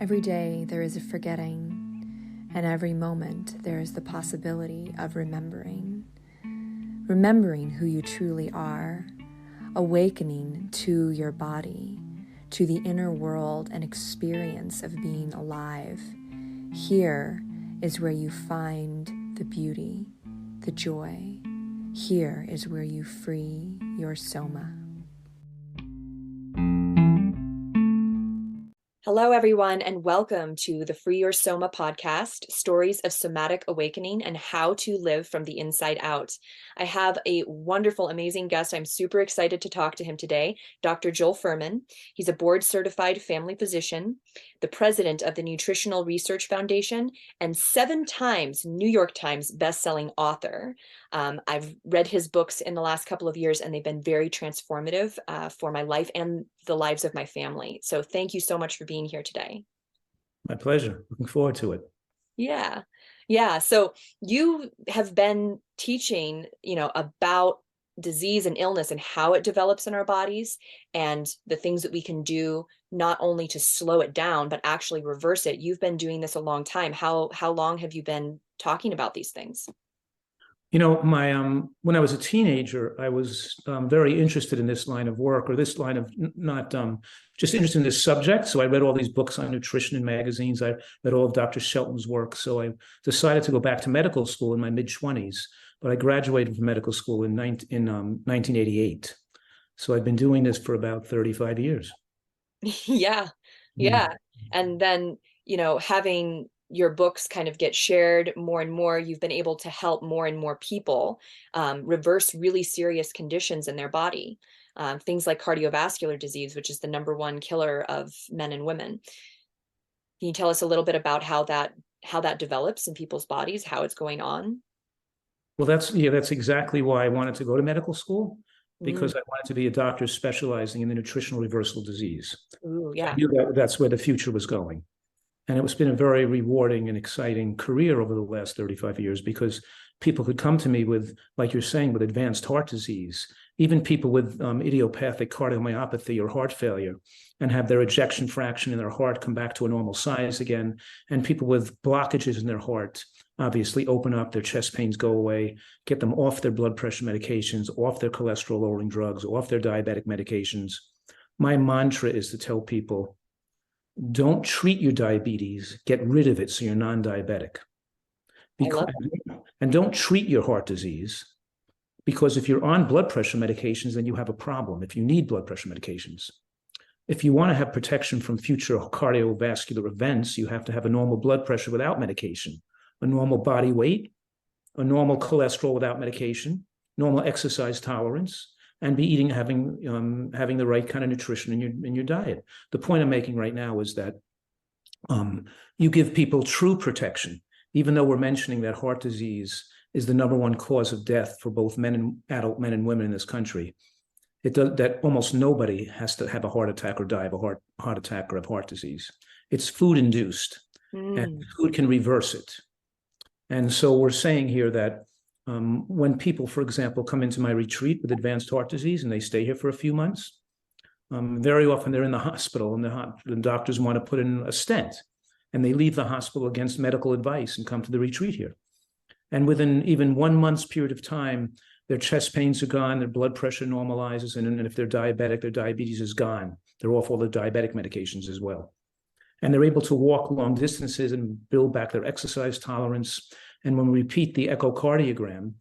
Every day there is a forgetting, and every moment there is the possibility of remembering. Remembering who you truly are, awakening to your body, to the inner world and experience of being alive. Here is where you find the beauty, the joy. Here is where you free your soma. Hello, everyone, and welcome to the Free Your Soma podcast, stories of somatic awakening and how to live from the inside out. I have a wonderful, amazing guest. I'm super excited to talk to him today, Dr. Joel Fuhrman. He's a board-certified family physician, the president of the Nutritional Research Foundation, and 7 times New York Times best-selling author. I've read his books in the last couple of years, and they've been very transformative for my life and the lives of my family. So thank you so much for being here today. My pleasure. Looking forward to it. Yeah. So you have been teaching, about disease and illness and how it develops in our bodies and the things that we can do not only to slow it down, but actually reverse it. You've been doing this a long time. How long have you been talking about these things? When I was a teenager, I was very interested in this line of work, or this line of not just interested in this subject. So I read all these books on nutrition in magazines. I read all of Dr. Shelton's work. So I decided to go back to medical school in my mid-20s. But I graduated from medical school in 1988. So I've been doing this for about 35 years. Yeah. And then, having your books kind of get shared more and more, you've been able to help more and more people reverse really serious conditions in their body. Things like cardiovascular disease, which is the #1 killer of men and women. Can you tell us a little bit about how that develops in people's bodies, how it's going on? Well, that's exactly why I wanted to go to medical school, because I wanted to be a doctor specializing in the nutritional reversal disease. Ooh, yeah. I knew that's where the future was going. And it's been a very rewarding and exciting career over the last 35 years, because people could come to me with, like you're saying, with advanced heart disease, even people with idiopathic cardiomyopathy or heart failure, and have their ejection fraction in their heart come back to a normal size again. And people with blockages in their heart obviously open up, their chest pains go away, get them off their blood pressure medications, off their cholesterol lowering drugs, off their diabetic medications. My mantra is to tell people, don't treat your diabetes, get rid of it so you're non-diabetic. And don't treat your heart disease, because if you're on blood pressure medications, then you have a problem if you need blood pressure medications. If you want to have protection from future cardiovascular events, you have to have a normal blood pressure without medication, a normal body weight, a normal cholesterol without medication, normal exercise tolerance, and be having the right kind of nutrition in your diet. The point I'm making right now is that you give people true protection, even though we're mentioning that heart disease is the #1 cause of death for both adult men and women in this country. That almost nobody has to have a heart attack or die of a heart attack or of heart disease. It's food induced, and food can reverse it. And so we're saying here that when people, for example, come into my retreat with advanced heart disease and they stay here for a few months, very often they're in the hospital and the doctors want to put in a stent, and they leave the hospital against medical advice and come to the retreat here. And within even 1 month's period of time, their chest pains are gone, their blood pressure normalizes, and if they're diabetic, their diabetes is gone. They're off all the diabetic medications as well. And they're able to walk long distances and build back their exercise tolerance. And when we repeat the echocardiogram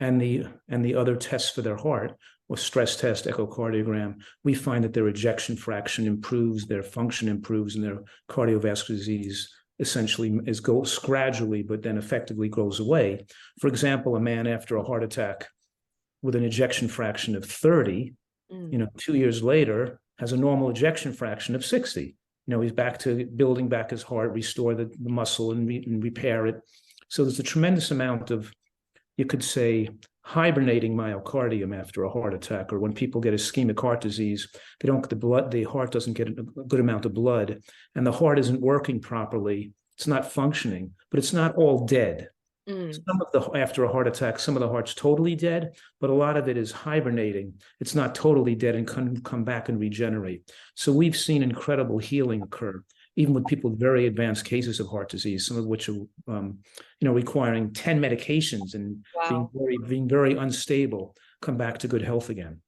and the other tests for their heart, or stress test, echocardiogram, we find that their ejection fraction improves, their function improves, and their cardiovascular disease essentially goes gradually, but then effectively goes away. For example, a man after a heart attack with an ejection fraction of 30, 2 years later, has a normal ejection fraction of 60. He's back to building back his heart, restore the muscle and repair it. So there's a tremendous amount of, you could say, hibernating myocardium after a heart attack, or when people get ischemic heart disease, the heart doesn't get a good amount of blood, and the heart isn't working properly. It's not functioning, but it's not all dead. After a heart attack, some of the heart's totally dead, but a lot of it is hibernating. It's not totally dead and can come back and regenerate. So we've seen incredible healing occur. even with people with very advanced cases of heart disease, some of which are, requiring 10 medications and Wow. being very unstable, come back to good health again.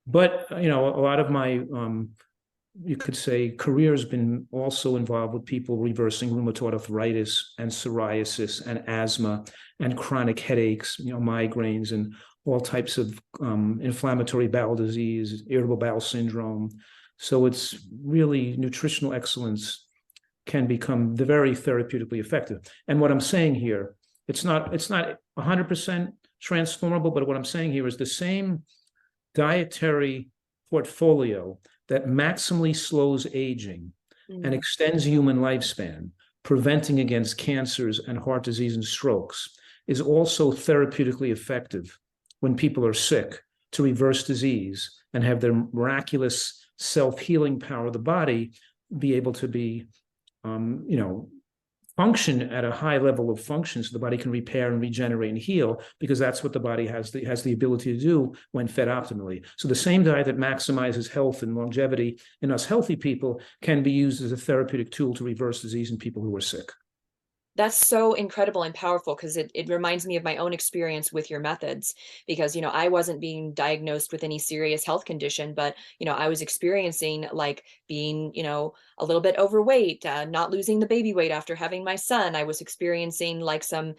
But, a lot of my, you could say, career has been also involved with people reversing rheumatoid arthritis and psoriasis and asthma and chronic headaches, migraines and all types of inflammatory bowel disease, irritable bowel syndrome. So it's really nutritional excellence can become very therapeutically effective. And what I'm saying here, it's not 100% transformable, but what I'm saying here is the same dietary portfolio that maximally slows aging and extends human lifespan, preventing against cancers and heart disease and strokes, is also therapeutically effective when people are sick to reverse disease and have their miraculous self-healing power of the body be able to be, function at a high level of function so the body can repair and regenerate and heal, because that's what the body has the ability to do when fed optimally. So the same diet that maximizes health and longevity in us healthy people can be used as a therapeutic tool to reverse disease in people who are sick. That's so incredible and powerful, because it reminds me of my own experience with your methods, because, I wasn't being diagnosed with any serious health condition, but, I was experiencing like being, a little bit overweight, not losing the baby weight after having my son. I was experiencing like some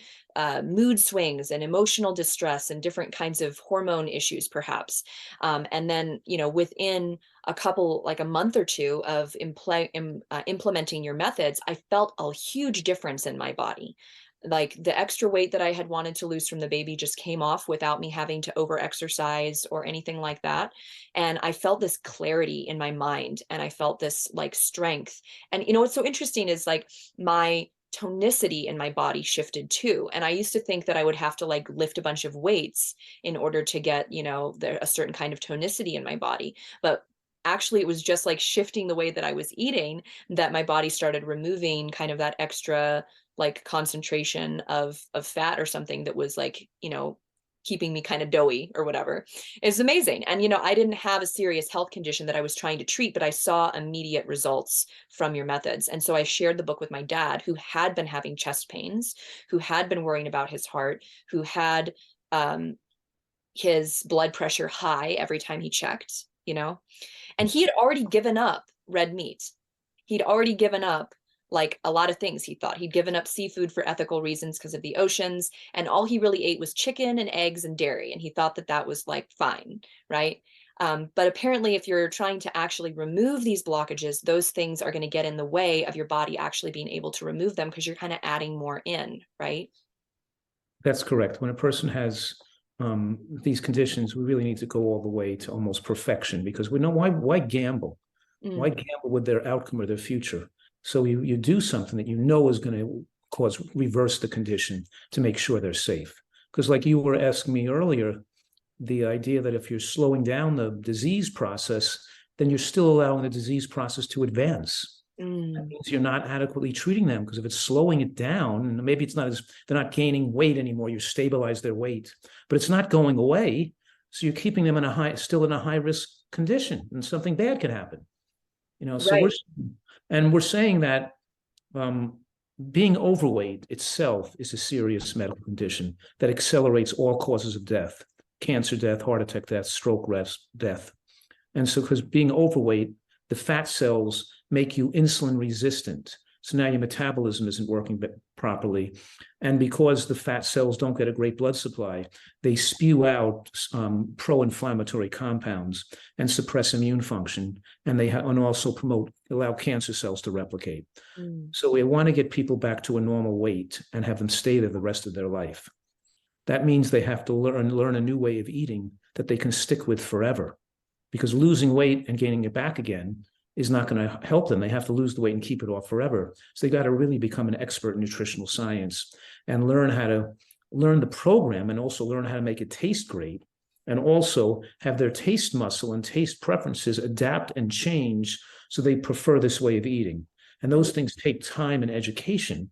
mood swings and emotional distress and different kinds of hormone issues, perhaps. And then, within like a month or two of implementing your methods, I felt a huge difference in my body. Like the extra weight that I had wanted to lose from the baby just came off without me having to over exercise or anything like that. And I felt this clarity in my mind, and I felt this like strength. And what's so interesting is like my tonicity in my body shifted too. And I used to think that I would have to like lift a bunch of weights in order to get, a certain kind of tonicity in my body. But actually, it was just like shifting the way that I was eating that my body started removing kind of that extra like concentration of fat or something that was like, keeping me kind of doughy or whatever. It's amazing. And I didn't have a serious health condition that I was trying to treat, but I saw immediate results from your methods. And so I shared the book with my dad, who had been having chest pains, who had been worrying about his heart, who had his blood pressure high every time he checked, and he had already given up red meat. He'd already given up like a lot of things. He thought he'd given up seafood for ethical reasons because of the oceans, and all he really ate was chicken and eggs and dairy, and he thought that that was like fine, right? But apparently, if you're trying to actually remove these blockages, those things are going to get in the way of your body actually being able to remove them, because you're kind of adding more in, right? That's correct. When a person has these conditions, we really need to go all the way to almost perfection, because we know why gamble? Why gamble with their outcome or their future? So you do something that is going to reverse the condition to make sure they're safe. Because like you were asking me earlier, the idea that if you're slowing down the disease process, then you're still allowing the disease process to advance. That means you're not adequately treating them, because if it's slowing it down, and maybe they're not gaining weight anymore, you stabilize their weight, but it's not going away. So you're keeping them still in a high risk condition, and something bad could happen. So Right. we're saying that being overweight itself is a serious medical condition that accelerates all causes of death: cancer death, heart attack death, stroke death. And so because being overweight, the fat cells make you insulin resistant. So now your metabolism isn't working properly. And because the fat cells don't get a great blood supply, they spew out pro-inflammatory compounds and suppress immune function. And and also allow cancer cells to replicate. So we want to get people back to a normal weight and have them stay there the rest of their life. That means they have to learn a new way of eating that they can stick with forever. Because losing weight and gaining it back again is not going to help them. They have to lose the weight and keep it off forever. So they got to really become an expert in nutritional science and learn the program, and also learn how to make it taste great, and also have their taste muscle and taste preferences adapt and change so they prefer this way of eating. And those things take time and education,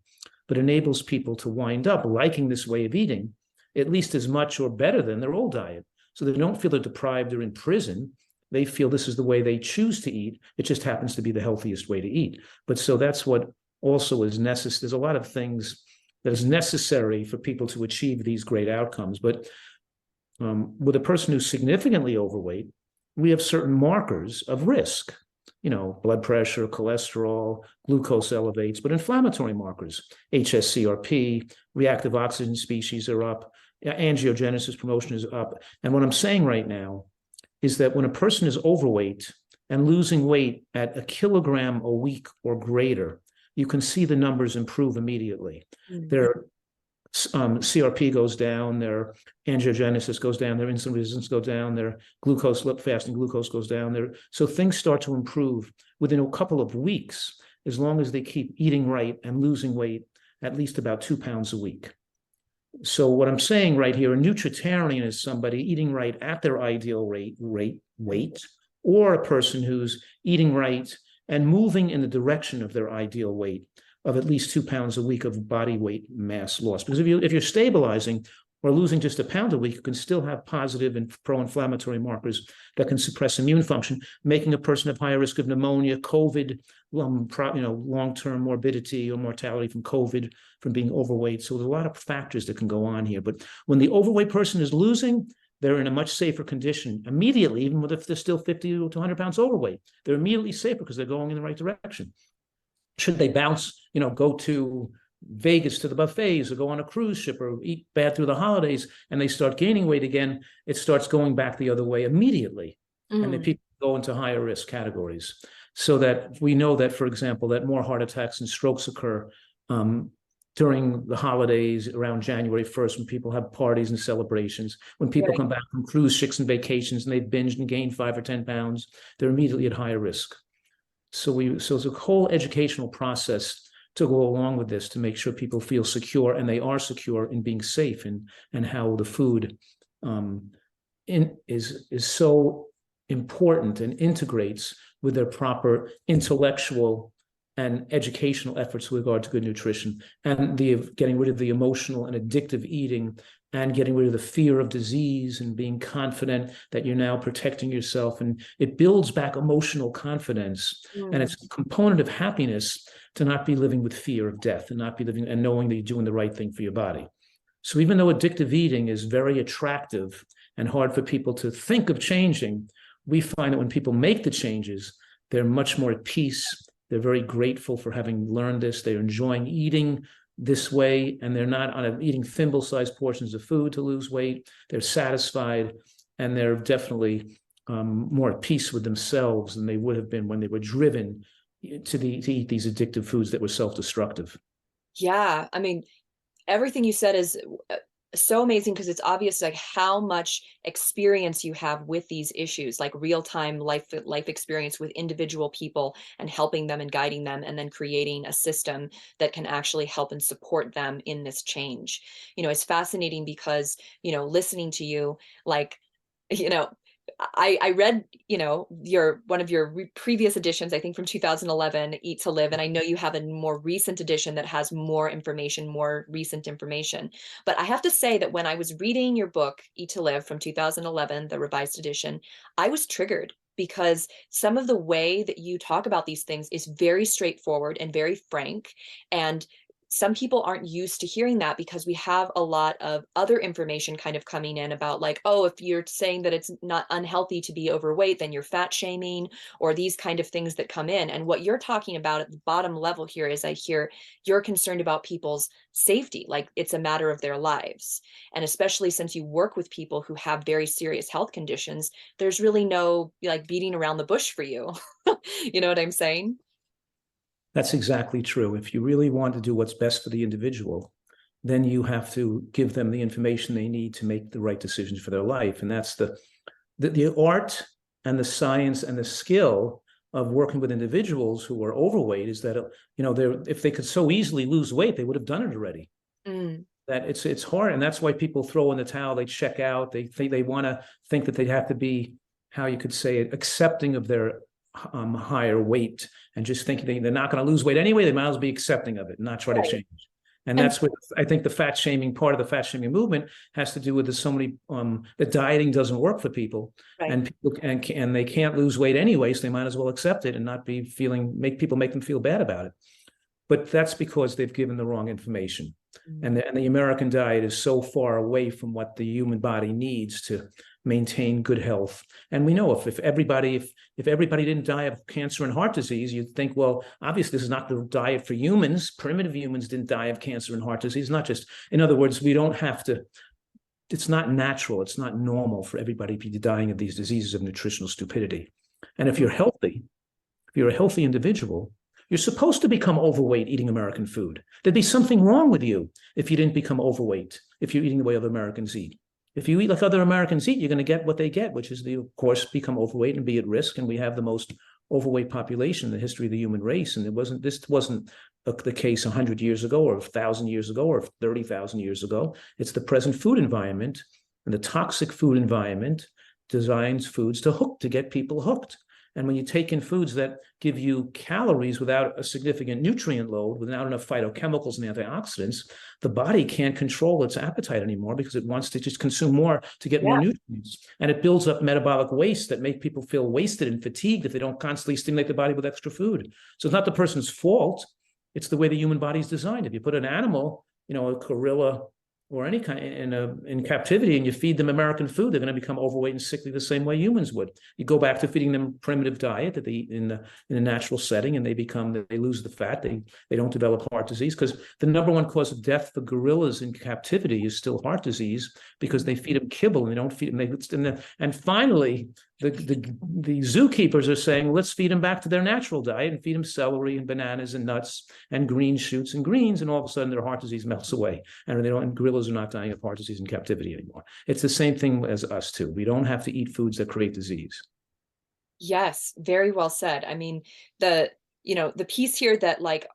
but enables people to wind up liking this way of eating at least as much or better than their old diet. So they don't feel they're deprived or in prison. They feel this is the way they choose to eat. It just happens to be the healthiest way to eat. But so that's what also is necessary. There's a lot of things that is necessary for people to achieve these great outcomes. But with a person who's significantly overweight, we have certain markers of risk, blood pressure, cholesterol, glucose elevates, but inflammatory markers, HSCRP, reactive oxygen species are up, angiogenesis promotion is up. And what I'm saying right now is that when a person is overweight and losing weight at a kilogram a week or greater, you can see the numbers improve immediately. Mm-hmm. Their CRP goes down, their angiogenesis goes down, their insulin resistance goes down, their glucose, fasting glucose goes down. So things start to improve within a couple of weeks, as long as they keep eating right and losing weight at least about 2 pounds a week. So what I'm saying right here, a nutritarian is somebody eating right at their ideal weight, or a person who's eating right and moving in the direction of their ideal weight of at least 2 pounds a week of body weight mass loss. Because if you're stabilizing or losing just a pound a week, you can still have positive and pro-inflammatory markers that can suppress immune function, making a person have higher risk of pneumonia, COVID, long-term morbidity or mortality from COVID, from being overweight. So there's a lot of factors that can go on here. But when the overweight person is losing, they're in a much safer condition immediately, even if they're still 50 to 100 pounds overweight. They're immediately safer because they're going in the right direction. Should they bounce, go to Vegas to the buffets or go on a cruise ship or eat bad through the holidays and they start gaining weight again, it starts going back the other way immediately. And then people go into higher risk categories. So that we know that, for example, that more heart attacks and strokes occur during the holidays around January 1st, when people have parties and celebrations, when people come back from cruise ships and vacations and they've binged and gained 5 or 10 pounds, they're immediately at higher risk. So it's a whole educational process to go along with this to make sure people feel secure, and they are secure in being safe, and how the food is so important and integrates with their proper intellectual and educational efforts with regard to good nutrition, and getting rid of the emotional and addictive eating, and getting rid of the fear of disease, and being confident that you're now protecting yourself. And it builds back emotional confidence. And it's a component of happiness to not be living with fear of death, and not be living and knowing that you're doing the right thing for your body. So even though addictive eating is very attractive and hard for people to think of changing, we find that when people make the changes, they're much more at peace. They're very grateful for having learned this. They're enjoying eating this way, and they're not eating thimble-sized portions of food to lose weight. They're satisfied, and they're definitely more at peace with themselves than they would have been when they were driven to eat these addictive foods that were self-destructive. Yeah, I mean, everything you said is so amazing, because it's obvious like how much experience you have with these issues, like real-time life experience with individual people, and helping them and guiding them, and then creating a system that can actually help and support them in this change. It's fascinating because, listening to you, like, I read, one of your previous editions, I think from 2011, Eat to Live. And I know you have a more recent edition that has more information, more recent information. But I have to say that when I was reading your book, Eat to Live from 2011, the revised edition, I was triggered, because some of the way that you talk about these things is very straightforward and very frank. And some people aren't used to hearing that, because we have a lot of other information kind of coming in about like, oh, if you're saying that it's not unhealthy to be overweight, then you're fat shaming, or these kind of things that come in. And what you're talking about at the bottom level here is, I hear you're concerned about people's safety, like it's a matter of their lives. And especially since you work with people who have very serious health conditions, there's really no like beating around the bush for you. You know what I'm saying? That's exactly true. If you really want to do what's best for the individual, then you have to give them the information they need to make the right decisions for their life. And that's the art and the science and the skill of working with individuals who are overweight, is that, if they could so easily lose weight, they would have done it already. That it's hard. And that's why people throw in the towel, they check out, they want to think that they have to be, how you could say it, accepting of their higher weight, and just thinking they're not going to lose weight anyway, they might as well be accepting of it and not try to change. And And that's what I think the fat shaming part of the fat shaming movement has to do with. So many the dieting doesn't work for people, right. and people and they can't lose weight anyway, so they might as well accept it and not be make them feel bad about it. But that's because they've given the wrong information. And the American diet is so far away from what the human body needs to maintain good health. And we know if everybody didn't die of cancer and heart disease, you'd think, well, obviously this is not the diet for humans. Primitive humans didn't die of cancer and heart disease. Not just, in other words, we don't have to. It's not natural. It's not normal for everybody to be dying of these diseases of nutritional stupidity. And if you're healthy, if you're a healthy individual, you're supposed to become overweight eating American food. There'd be something wrong with you if you didn't become overweight, if you're eating the way other Americans eat. If you eat like other Americans eat, you're going to get what they get, which is, of course, become overweight and be at risk. And we have the most overweight population in the history of the human race. And this wasn't the case 100 years ago or 1,000 years ago or 30,000 years ago. It's the present food environment, and the toxic food environment designs foods to get people hooked. And when you take in foods that give you calories without a significant nutrient load, without enough phytochemicals and antioxidants, the body can't control its appetite anymore because it wants to just consume more to get more nutrients. And it builds up metabolic waste that make people feel wasted and fatigued if they don't constantly stimulate the body with extra food. So it's not the person's fault. It's the way the human body is designed. If you put an animal, a gorilla or any kind in captivity, and you feed them American food, they're going to become overweight and sickly the same way humans would. You go back to feeding them primitive diet that they eat in a natural setting, and they lose the fat. They don't develop heart disease, because the number one cause of death for gorillas in captivity is still heart disease, because they feed them kibble and they don't feed them. And finally, the zookeepers are saying, let's feed them back to their natural diet and feed them celery and bananas and nuts and green shoots and greens, and all of a sudden their heart disease melts away, and gorillas are not dying of heart disease in captivity anymore. It's the same thing as us too. We don't have to eat foods that create disease. Yes, very well said. I mean, the piece here that, like,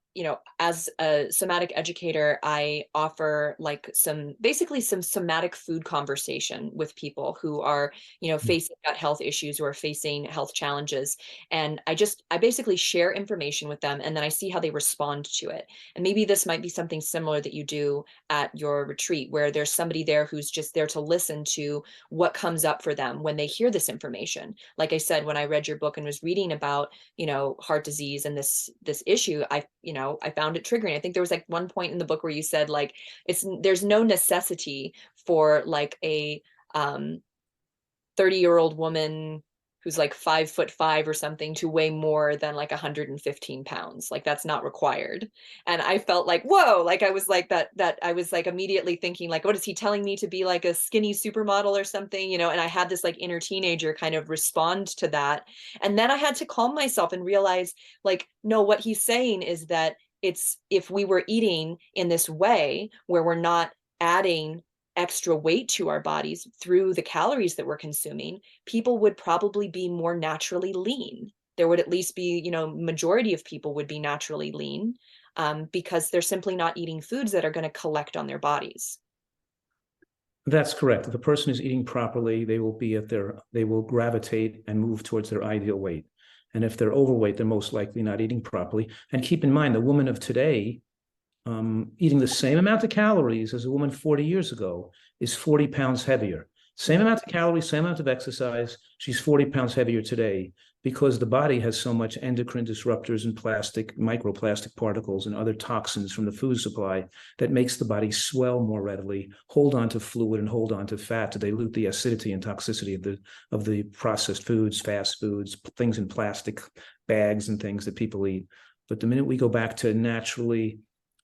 as a somatic educator, I offer basically some somatic food conversation with people who are, facing gut health issues or facing health challenges. And I basically share information with them, and then I see how they respond to it. And maybe this might be something similar that you do at your retreat, where there's somebody there who's just there to listen to what comes up for them when they hear this information. Like I said, when I read your book and was reading about, heart disease and this issue, I found it triggering. I think there was like one point in the book where you said, like, there's no necessity for like a 30-year-old woman who's like 5'5" or something to weigh more than like 115 pounds. Like, that's not required. And I felt like, whoa, like I was like that I was like immediately thinking, like, what is he telling me, to be like a skinny supermodel or something, and I had this like inner teenager kind of respond to that. And then I had to calm myself and realize, like, no, what he's saying is that if we were eating in this way where we're not adding extra weight to our bodies through the calories that we're consuming, people would probably be more naturally lean. There would at least be, majority of people would be naturally lean, because they're simply not eating foods that are going to collect on their bodies. That's correct. If the person is eating properly, they will gravitate and move towards their ideal weight. And if they're overweight, they're most likely not eating properly. And keep in mind, the woman of today, eating the same amount of calories as a woman 40 years ago, is 40 pounds heavier. Same amount of calories, same amount of exercise. She's 40 pounds heavier today, because the body has so much endocrine disruptors and microplastic particles and other toxins from the food supply that makes the body swell more readily, hold on to fluid and hold on to fat to dilute the acidity and toxicity of the processed foods, fast foods, things in plastic bags and things that people eat. But the minute we go back to naturally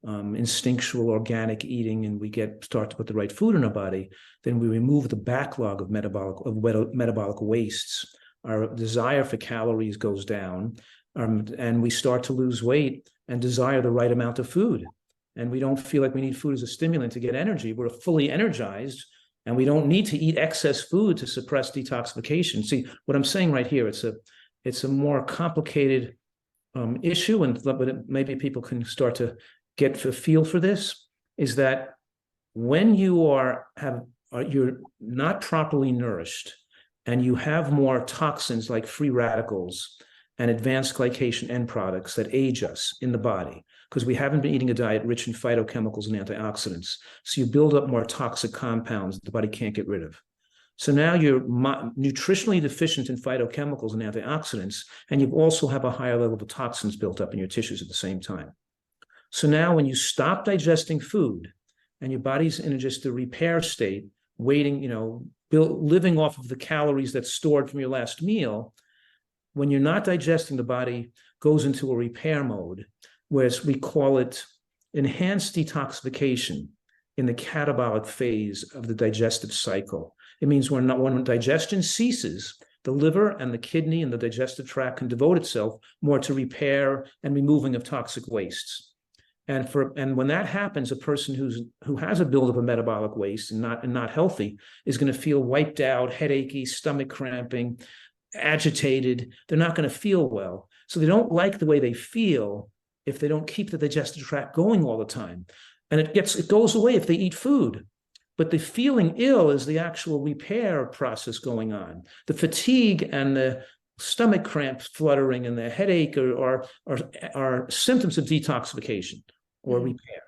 instinctual organic eating, and we start to put the right food in our body, then we remove the backlog of metabolic wastes. Our desire for calories goes down, and we start to lose weight and desire the right amount of food. And we don't feel like we need food as a stimulant to get energy. We're fully energized, and we don't need to eat excess food to suppress detoxification. See, what I'm saying right here, it's a more complicated issue, but maybe people can start to get a feel for this, is that when you're not properly nourished and you have more toxins like free radicals and advanced glycation end products that age us in the body, because we haven't been eating a diet rich in phytochemicals and antioxidants. So you build up more toxic compounds that the body can't get rid of. So now you're nutritionally deficient in phytochemicals and antioxidants, and you also have a higher level of toxins built up in your tissues at the same time. So now when you stop digesting food and your body's in just a repair state, waiting, living off of the calories that's stored from your last meal, when you're not digesting, the body goes into a repair mode, whereas we call it enhanced detoxification in the catabolic phase of the digestive cycle. It means when digestion ceases, the liver and the kidney and the digestive tract can devote itself more to repair and removing of toxic wastes. And when that happens, a person who has a buildup of metabolic waste and not healthy is going to feel wiped out, headachy, stomach cramping, agitated. They're not going to feel well. So they don't like the way they feel if they don't keep the digestive tract going all the time. And it goes away if they eat food. But the feeling ill is the actual repair process going on. The fatigue and the stomach cramp fluttering and the headache are symptoms of detoxification or repair.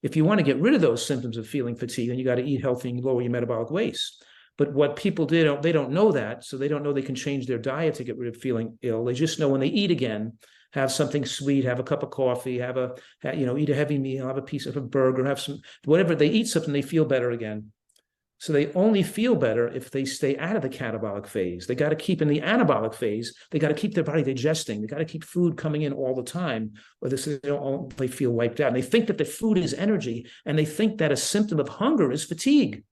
If you want to get rid of those symptoms of feeling fatigue, then you got to eat healthy and lower your metabolic waste. But what people do, they don't know that, so they don't know they can change their diet to get rid of feeling ill. They just know when they eat again, have something sweet, have a cup of coffee, eat a heavy meal, have a piece of a burger, have some, whatever, they eat something, they feel better again. So they only feel better if they stay out of the catabolic phase. They got to keep in the anabolic phase. They got to keep their body digesting. They got to keep food coming in all the time, or they feel wiped out. And they think that the food is energy, and they think that a symptom of hunger is fatigue,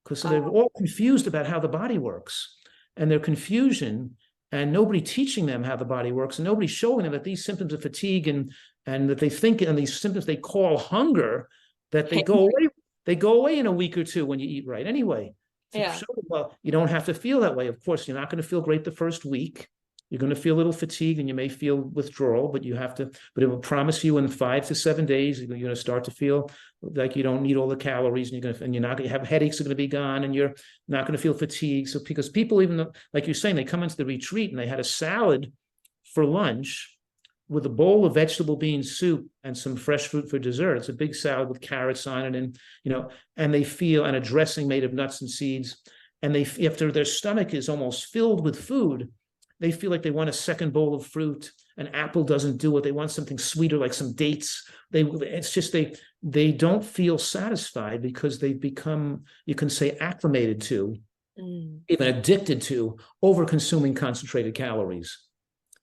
because they're all confused about how the body works. And their confusion, and nobody teaching them how the body works, and nobody showing them that these symptoms of fatigue and that they think, and these symptoms they call hunger, that they go away. They go away in a week or two when you eat right. Anyway, Yeah. well, you don't have to feel that way. Of course, you're not going to feel great the first week. You're going to feel a little fatigue and you may feel withdrawal, but it will promise you in 5 to 7 days, you're going to start to feel like you don't need all the calories, and you're not going to have headaches are going to be gone, and you're not going to feel fatigue. So because people, even though, like you're saying, they come into the retreat and they had a salad for lunch with a bowl of vegetable bean soup and some fresh fruit for dessert. It's a big salad with carrots on it, and they feel, and a dressing made of nuts and seeds. And after their stomach is almost filled with food, they feel like they want a second bowl of fruit. An apple doesn't do it. They want something sweeter, like some dates. They don't feel satisfied because they've become, you can say, acclimated to, even addicted to, over-consuming concentrated calories.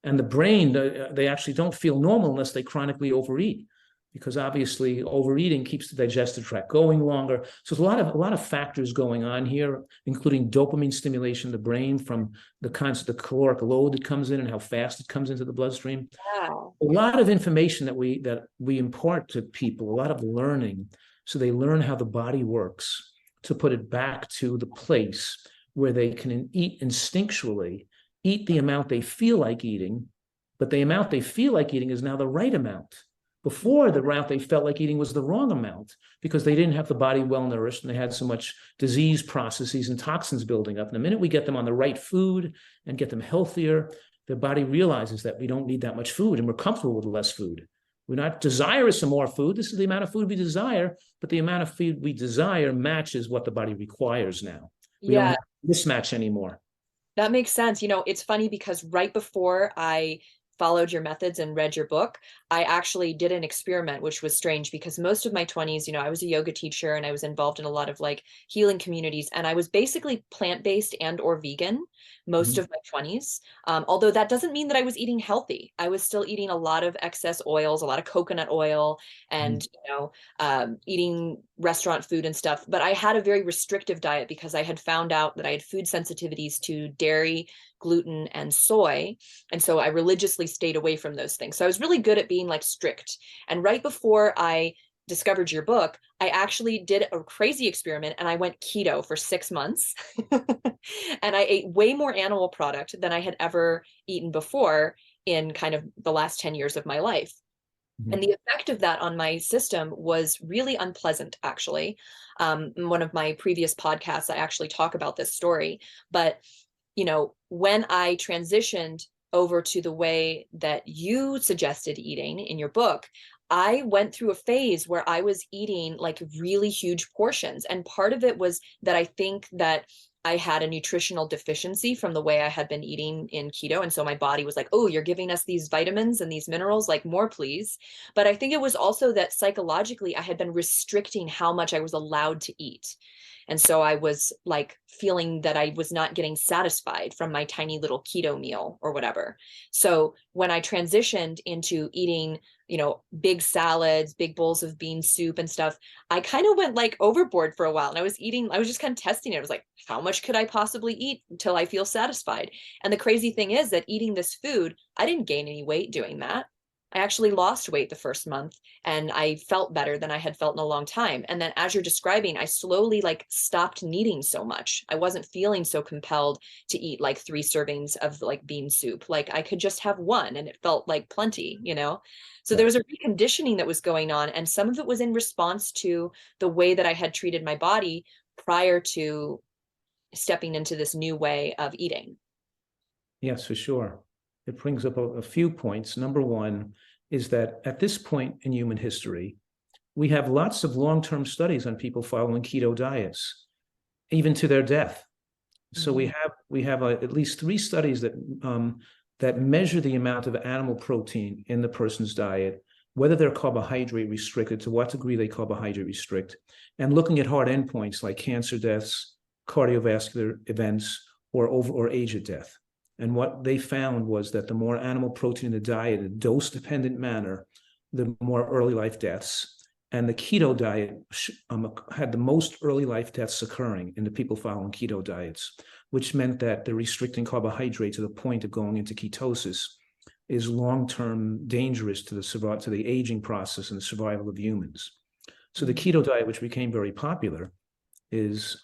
And the brain, they actually don't feel normal unless they chronically overeat, because obviously overeating keeps the digestive tract going longer. So there's a lot of factors going on here, including dopamine stimulation in the brain from the caloric load that comes in and how fast it comes into the bloodstream. Wow. A lot of information that we impart to people, a lot of learning, so they learn how the body works to put it back to the place where they can eat instinctually, eat the amount they feel like eating, but the amount they feel like eating is now the right amount. Before, the amount they felt like eating was the wrong amount because they didn't have the body well nourished and they had so much disease processes and toxins building up. And the minute we get them on the right food and get them healthier, their body realizes that we don't need that much food and we're comfortable with less food. We're not desirous of more food. This is the amount of food we desire, but the amount of food we desire matches what the body requires now. We don't have mismatch anymore. That makes sense. It's funny because right before I followed your methods and read your book, I actually did an experiment, which was strange because most of my 20s, I was a yoga teacher and I was involved in a lot of healing communities, and I was basically plant-based and or vegan most of my 20s. Although that doesn't mean that I was eating healthy. I was still eating a lot of excess oils, a lot of coconut oil, and eating restaurant food and stuff. But I had a very restrictive diet because I had found out that I had food sensitivities to dairy, gluten, and soy. And so I religiously stayed away from those things. So I was really good at being strict. And right before I discovered your book, I actually did a crazy experiment and I went keto for 6 months. And I ate way more animal product than I had ever eaten before in kind of the last 10 years of my life. And the effect of that on my system was really unpleasant, actually. In one of my previous podcasts, I actually talk about this story. But, when I transitioned over to the way that you suggested eating in your book, I went through a phase where I was eating like really huge portions. And part of it was that I think that I had a nutritional deficiency from the way I had been eating in keto. And so my body was like, oh, you're giving us these vitamins and these minerals, like more, please. But I think it was also that psychologically I had been restricting how much I was allowed to eat. And so I was like feeling that I was not getting satisfied from my tiny little keto meal or whatever. So when I transitioned into eating, big salads, big bowls of bean soup and stuff, I kind of went like overboard for a while. And I was just kind of testing it. I was like, how much could I possibly eat until I feel satisfied? And the crazy thing is that eating this food, I didn't gain any weight doing that. I actually lost weight the first month and I felt better than I had felt in a long time. And then as you're describing, I slowly like stopped needing so much. I wasn't feeling so compelled to eat like 3 servings of like bean soup. Like I could just have one and it felt like plenty. So there Right. was a reconditioning that was going on. And some of it was in response to the way that I had treated my body prior to stepping into this new way of eating. Yes, for sure. It brings up a few points. Number one is that at this point in human history, we have lots of long-term studies on people following keto diets, even to their death. So we have at least 3 studies that measure the amount of animal protein in the person's diet, whether they're carbohydrate restricted, to what degree they carbohydrate restrict, and looking at hard endpoints like cancer deaths, cardiovascular events, or age of death. And what they found was that the more animal protein in the diet in a dose-dependent manner, the more early life deaths. And the keto diet had the most early life deaths occurring in the people following keto diets, which meant that the restricting carbohydrate to the point of going into ketosis is long-term dangerous to the aging process and the survival of humans. So the keto diet, which became very popular, is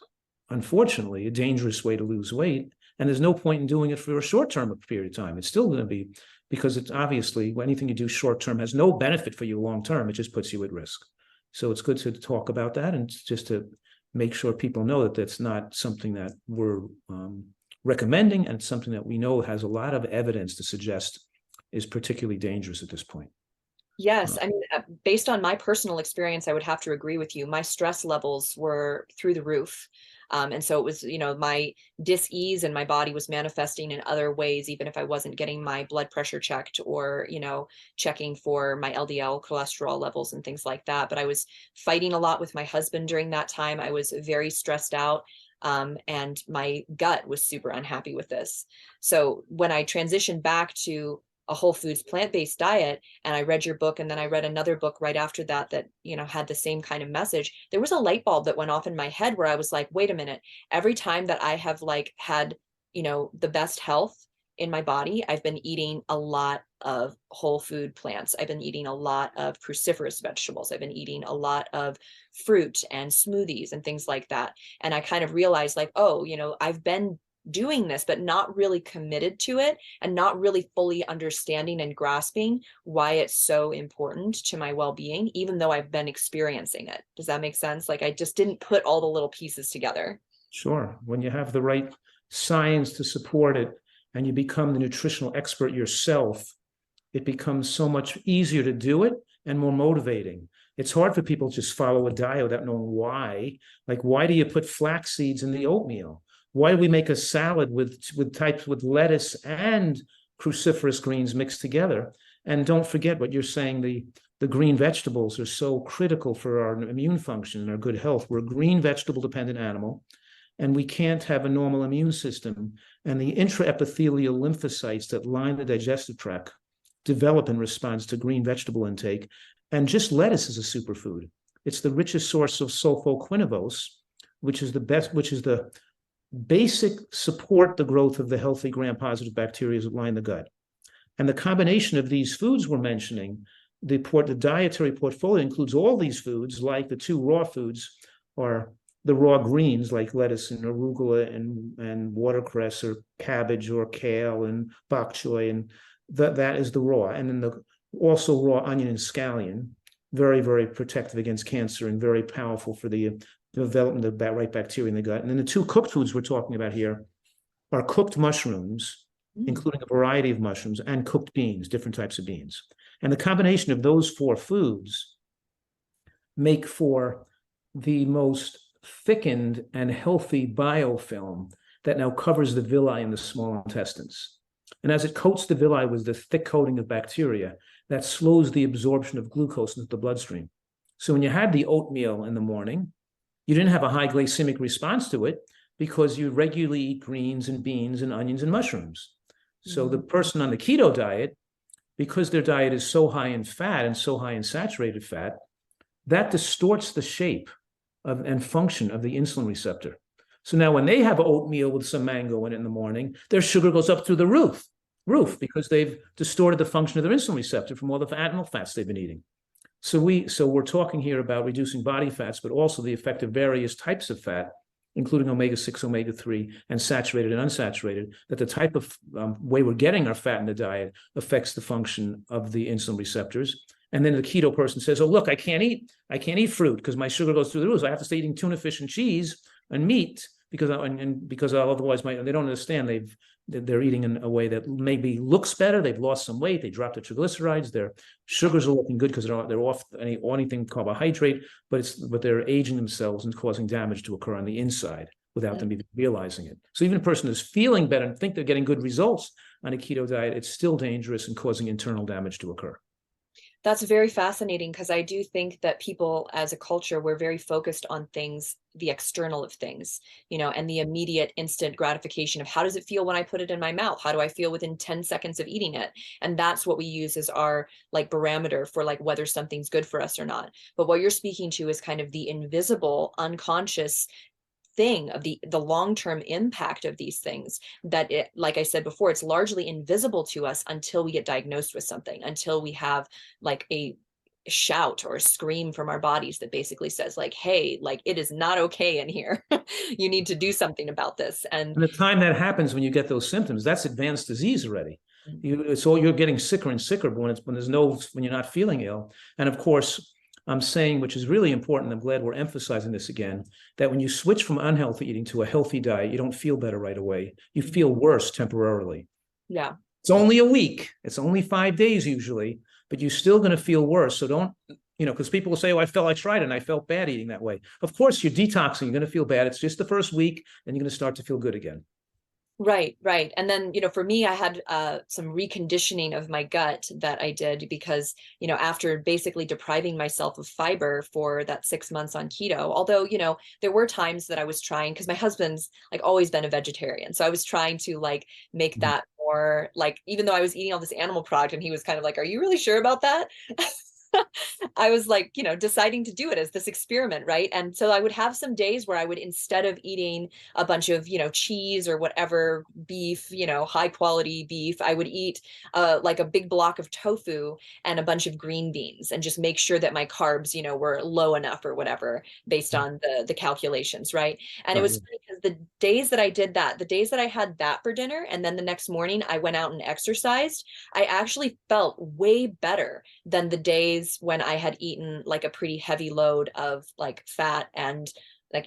unfortunately a dangerous way to lose weight. And there's no point in doing it for a short-term period of time. It's still going to be, because it's obviously anything you do short-term has no benefit for you long-term. It just puts you at risk. So it's good to talk about that and just to make sure people know that that's not something that we're recommending, and it's something that we know has a lot of evidence to suggest is particularly dangerous at this point. Yes, I mean, based on my personal experience, I would have to agree with you. My stress levels were through the roof. And so it was, my dis-ease and my body was manifesting in other ways, even if I wasn't getting my blood pressure checked or, checking for my LDL cholesterol levels and things like that. But I was fighting a lot with my husband during that time. I was very stressed out. And my gut was super unhappy with this. So when I transitioned back to a whole foods plant-based diet, and I read your book, and then I read another book right after that had the same kind of message, there was a light bulb that went off in my head where I was like, wait a minute, every time that I have like had the best health in my body, I've been eating a lot of whole food plants. I've been eating a lot of cruciferous vegetables. I've been eating a lot of fruit and smoothies and things like that. And I kind of realized like, oh, I've been doing this, but not really committed to it and not really fully understanding and grasping why it's so important to my well-being, even though I've been experiencing it. Does that make sense? Like I just didn't put all the little pieces together. Sure. When you have the right science to support it and you become the nutritional expert yourself, it becomes so much easier to do it and more motivating. It's hard for people to just follow a diet without knowing why. Like, why do you put flax seeds in the oatmeal? Why do we make a salad with lettuce and cruciferous greens mixed together? And don't forget what you're saying, the green vegetables are so critical for our immune function and our good health. We're a green vegetable dependent animal, and we can't have a normal immune system. And the intraepithelial lymphocytes that line the digestive tract develop in response to green vegetable intake. And just lettuce is a superfood. It's the richest source of sulfoquinavose, which is the basic support the growth of the healthy gram-positive bacteria that line the gut. And the combination of these foods we're mentioning, the dietary portfolio includes all these foods, like the 2 raw foods are the raw greens like lettuce and arugula and watercress or cabbage or kale and bok choy, and that is the raw. And then also raw onion and scallion, very, very protective against cancer and very powerful for the development of the right bacteria in the gut. And then the 2 cooked foods we're talking about here are cooked mushrooms including a variety of mushrooms and cooked beans, different types of beans. And the combination of those 4 foods make for the most thickened and healthy biofilm that now covers the villi in the small intestines. And as it coats the villi with the thick coating of bacteria, that slows the absorption of glucose into the bloodstream. So when you had the oatmeal in the morning, you didn't have a high glycemic response to it because you regularly eat greens and beans and onions and mushrooms. So the person on the keto diet, because their diet is so high in fat and so high in saturated fat, that distorts the shape and function of the insulin receptor. So now when they have oatmeal with some mango in it in the morning, their sugar goes up through the roof because they've distorted the function of their insulin receptor from all the animal fats they've been eating. So we're talking here about reducing body fats, but also the effect of various types of fat, including omega-6, omega-3, and saturated and unsaturated, that the type of way we're getting our fat in the diet affects the function of the insulin receptors. And then the keto person says, oh, look, I can't eat fruit because my sugar goes through the roof. So I have to stay eating tuna, fish, and cheese and meat because otherwise they don't understand they're eating in a way that maybe looks better. They've lost some weight. They dropped their triglycerides. Their sugars are looking good because they're off anything carbohydrate, but they're aging themselves and causing damage to occur on the inside without them even realizing it. So even a person who's feeling better and think they're getting good results on a keto diet, it's still dangerous and causing internal damage to occur. That's very fascinating because I do think that people as a culture, we're very focused on things, the external of things, and the immediate instant gratification of how does it feel when I put it in my mouth? How do I feel within 10 seconds of eating it? And that's what we use as our barometer for whether something's good for us or not. But what you're speaking to is kind of the invisible, unconscious thing of the long-term impact of these things that like I said before, it's largely invisible to us until we get diagnosed with something, until we have a shout or a scream from our bodies that basically says hey, it is not okay in here. You need to do something about this. And the time that happens when you get those symptoms, that's advanced disease already. You're getting sicker and sicker when you're not feeling ill. And of course, I'm saying, which is really important, I'm glad we're emphasizing this again, that when you switch from unhealthy eating to a healthy diet, you don't feel better right away. You feel worse temporarily. Yeah. It's only a week. It's only 5 days usually, but you're still going to feel worse. So don't, because people will say, oh, I tried it and I felt bad eating that way. Of course, you're detoxing. You're going to feel bad. It's just the first week, and you're going to start to feel good again. Right. And then, for me, I had some reconditioning of my gut that I did because, after basically depriving myself of fiber for that 6 months on keto, although, there were times that I was trying, because my husband's always been a vegetarian. So I was trying to make that more even though I was eating all this animal product and he was kind of are you really sure about that? I was deciding to do it as this experiment, right? And so I would have some days where I would, instead of eating a bunch of, cheese or whatever beef, high quality beef, I would eat a big block of tofu and a bunch of green beans and just make sure that my carbs, were low enough or whatever based on the calculations, right? And it was funny because the days that I did that, the days that I had that for dinner, and then the next morning I went out and exercised, I actually felt way better than the days when I had eaten a pretty heavy load of fat and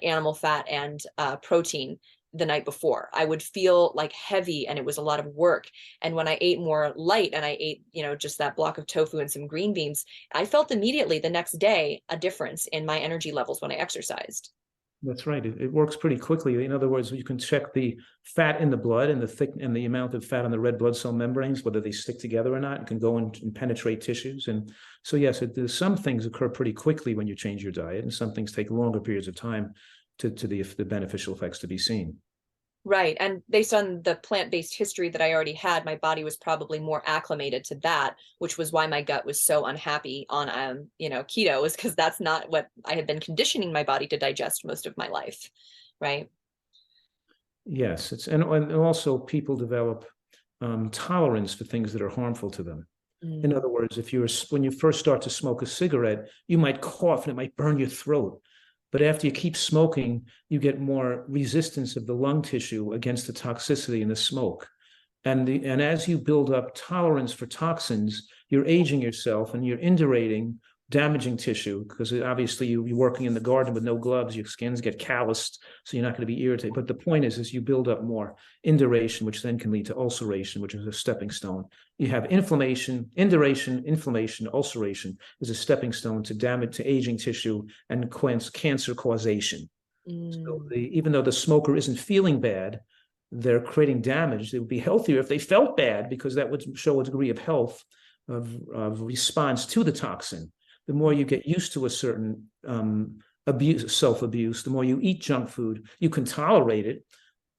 animal fat and protein the night before. I would feel heavy and it was a lot of work. And when I ate more light and I ate, just that block of tofu and some green beans, I felt immediately the next day a difference in my energy levels when I exercised. That's right. It works pretty quickly. In other words, you can check the fat in the blood and the amount of fat on the red blood cell membranes, whether they stick together or not. It can go and penetrate tissues. And so, yes, some things occur pretty quickly when you change your diet, and some things take longer periods of time to the beneficial effects to be seen. Right. And based on the plant-based history that I already had, my body was probably more acclimated to that, which was why my gut was so unhappy on, keto, is because that's not what I had been conditioning my body to digest most of my life. Right. Yes. And also people develop tolerance for things that are harmful to them. In other words, when you first start to smoke a cigarette, you might cough and it might burn your throat. But after you keep smoking, you get more resistance of the lung tissue against the toxicity in the smoke. And as you build up tolerance for toxins, you're aging yourself and you're indurating damaging tissue, because obviously you're working in the garden with no gloves, your skins get calloused, so you're not going to be irritated. But the point is you build up more induration, which then can lead to ulceration, which is a stepping stone. You have inflammation, induration, inflammation, ulceration is a stepping stone to damage, to aging tissue and cancer causation. So even though the smoker isn't feeling bad, they're creating damage. They would be healthier if they felt bad, because that would show a degree of health, of response to the toxin. The more you get used to a certain abuse, self-abuse, the more you eat junk food, you can tolerate it,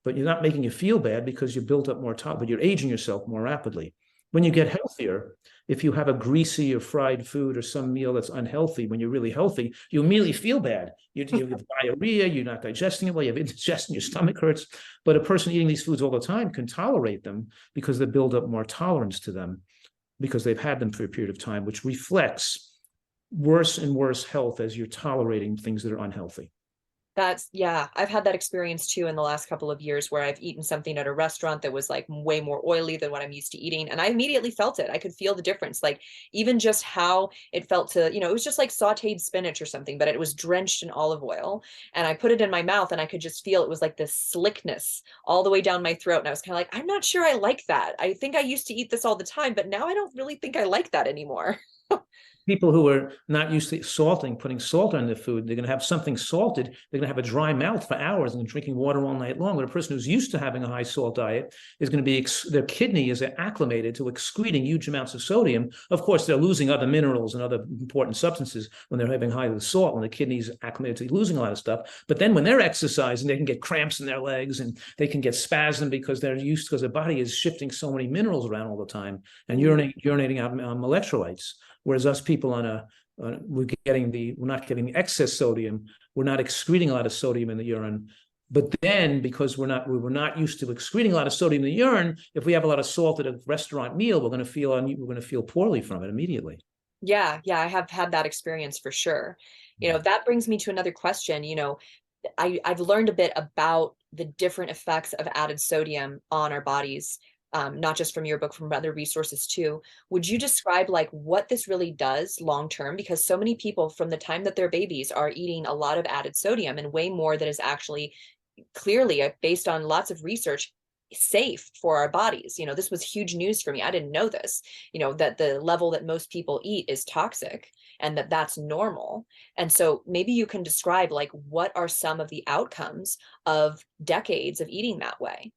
but you're not making you feel bad because you built up more but you're aging yourself more rapidly. When you get healthier, if you have a greasy or fried food or some meal that's unhealthy, when you're really healthy, you immediately feel bad. You have diarrhea, you're not digesting it well, you have indigestion, your stomach hurts. But a person eating these foods all the time can tolerate them because they build up more tolerance to them because they've had them for a period of time, which reflects worse and worse health as you're tolerating things that are unhealthy. Yeah, I've had that experience too in the last couple of years where I've eaten something at a restaurant that was like way more oily than what I'm used to eating. And I immediately felt it. I could feel the difference. Like even just how it felt to, it was just like sauteed spinach or something, but it was drenched in olive oil. And I put it in my mouth and I could just feel it was like this slickness all the way down my throat. And I was kind of like, I'm not sure I like that. I think I used to eat this all the time, but now I don't really think I like that anymore. People who are not used to putting salt on their food, they're going to have something salted. They're going to have a dry mouth for hours and drinking water all night long. But a person who's used to having a high salt diet is going to be, their kidney is acclimated to excreting huge amounts of sodium. Of course, they're losing other minerals and other important substances when they're having high salt, when the kidney's acclimated to losing a lot of stuff. But then when they're exercising, they can get cramps in their legs and they can get spasm because because their body is shifting so many minerals around all the time and urinating out electrolytes. Whereas us people we're not getting excess sodium. We're not excreting a lot of sodium in the urine. But then because we were not used to excreting a lot of sodium in the urine, if we have a lot of salt at a restaurant meal, we're going to feel poorly from it immediately. Yeah, I have had that experience for sure. That brings me to another question. I've learned a bit about the different effects of added sodium on our bodies. Not just from your book, from other resources too. Would you describe like what this really does long term? Because so many people from the time that they're babies are eating a lot of added sodium and way more that is actually clearly based on lots of research safe for our bodies. This was huge news for me. I didn't know this, that the level that most people eat is toxic and that's normal. And so maybe you can describe like what are some of the outcomes of decades of eating that way?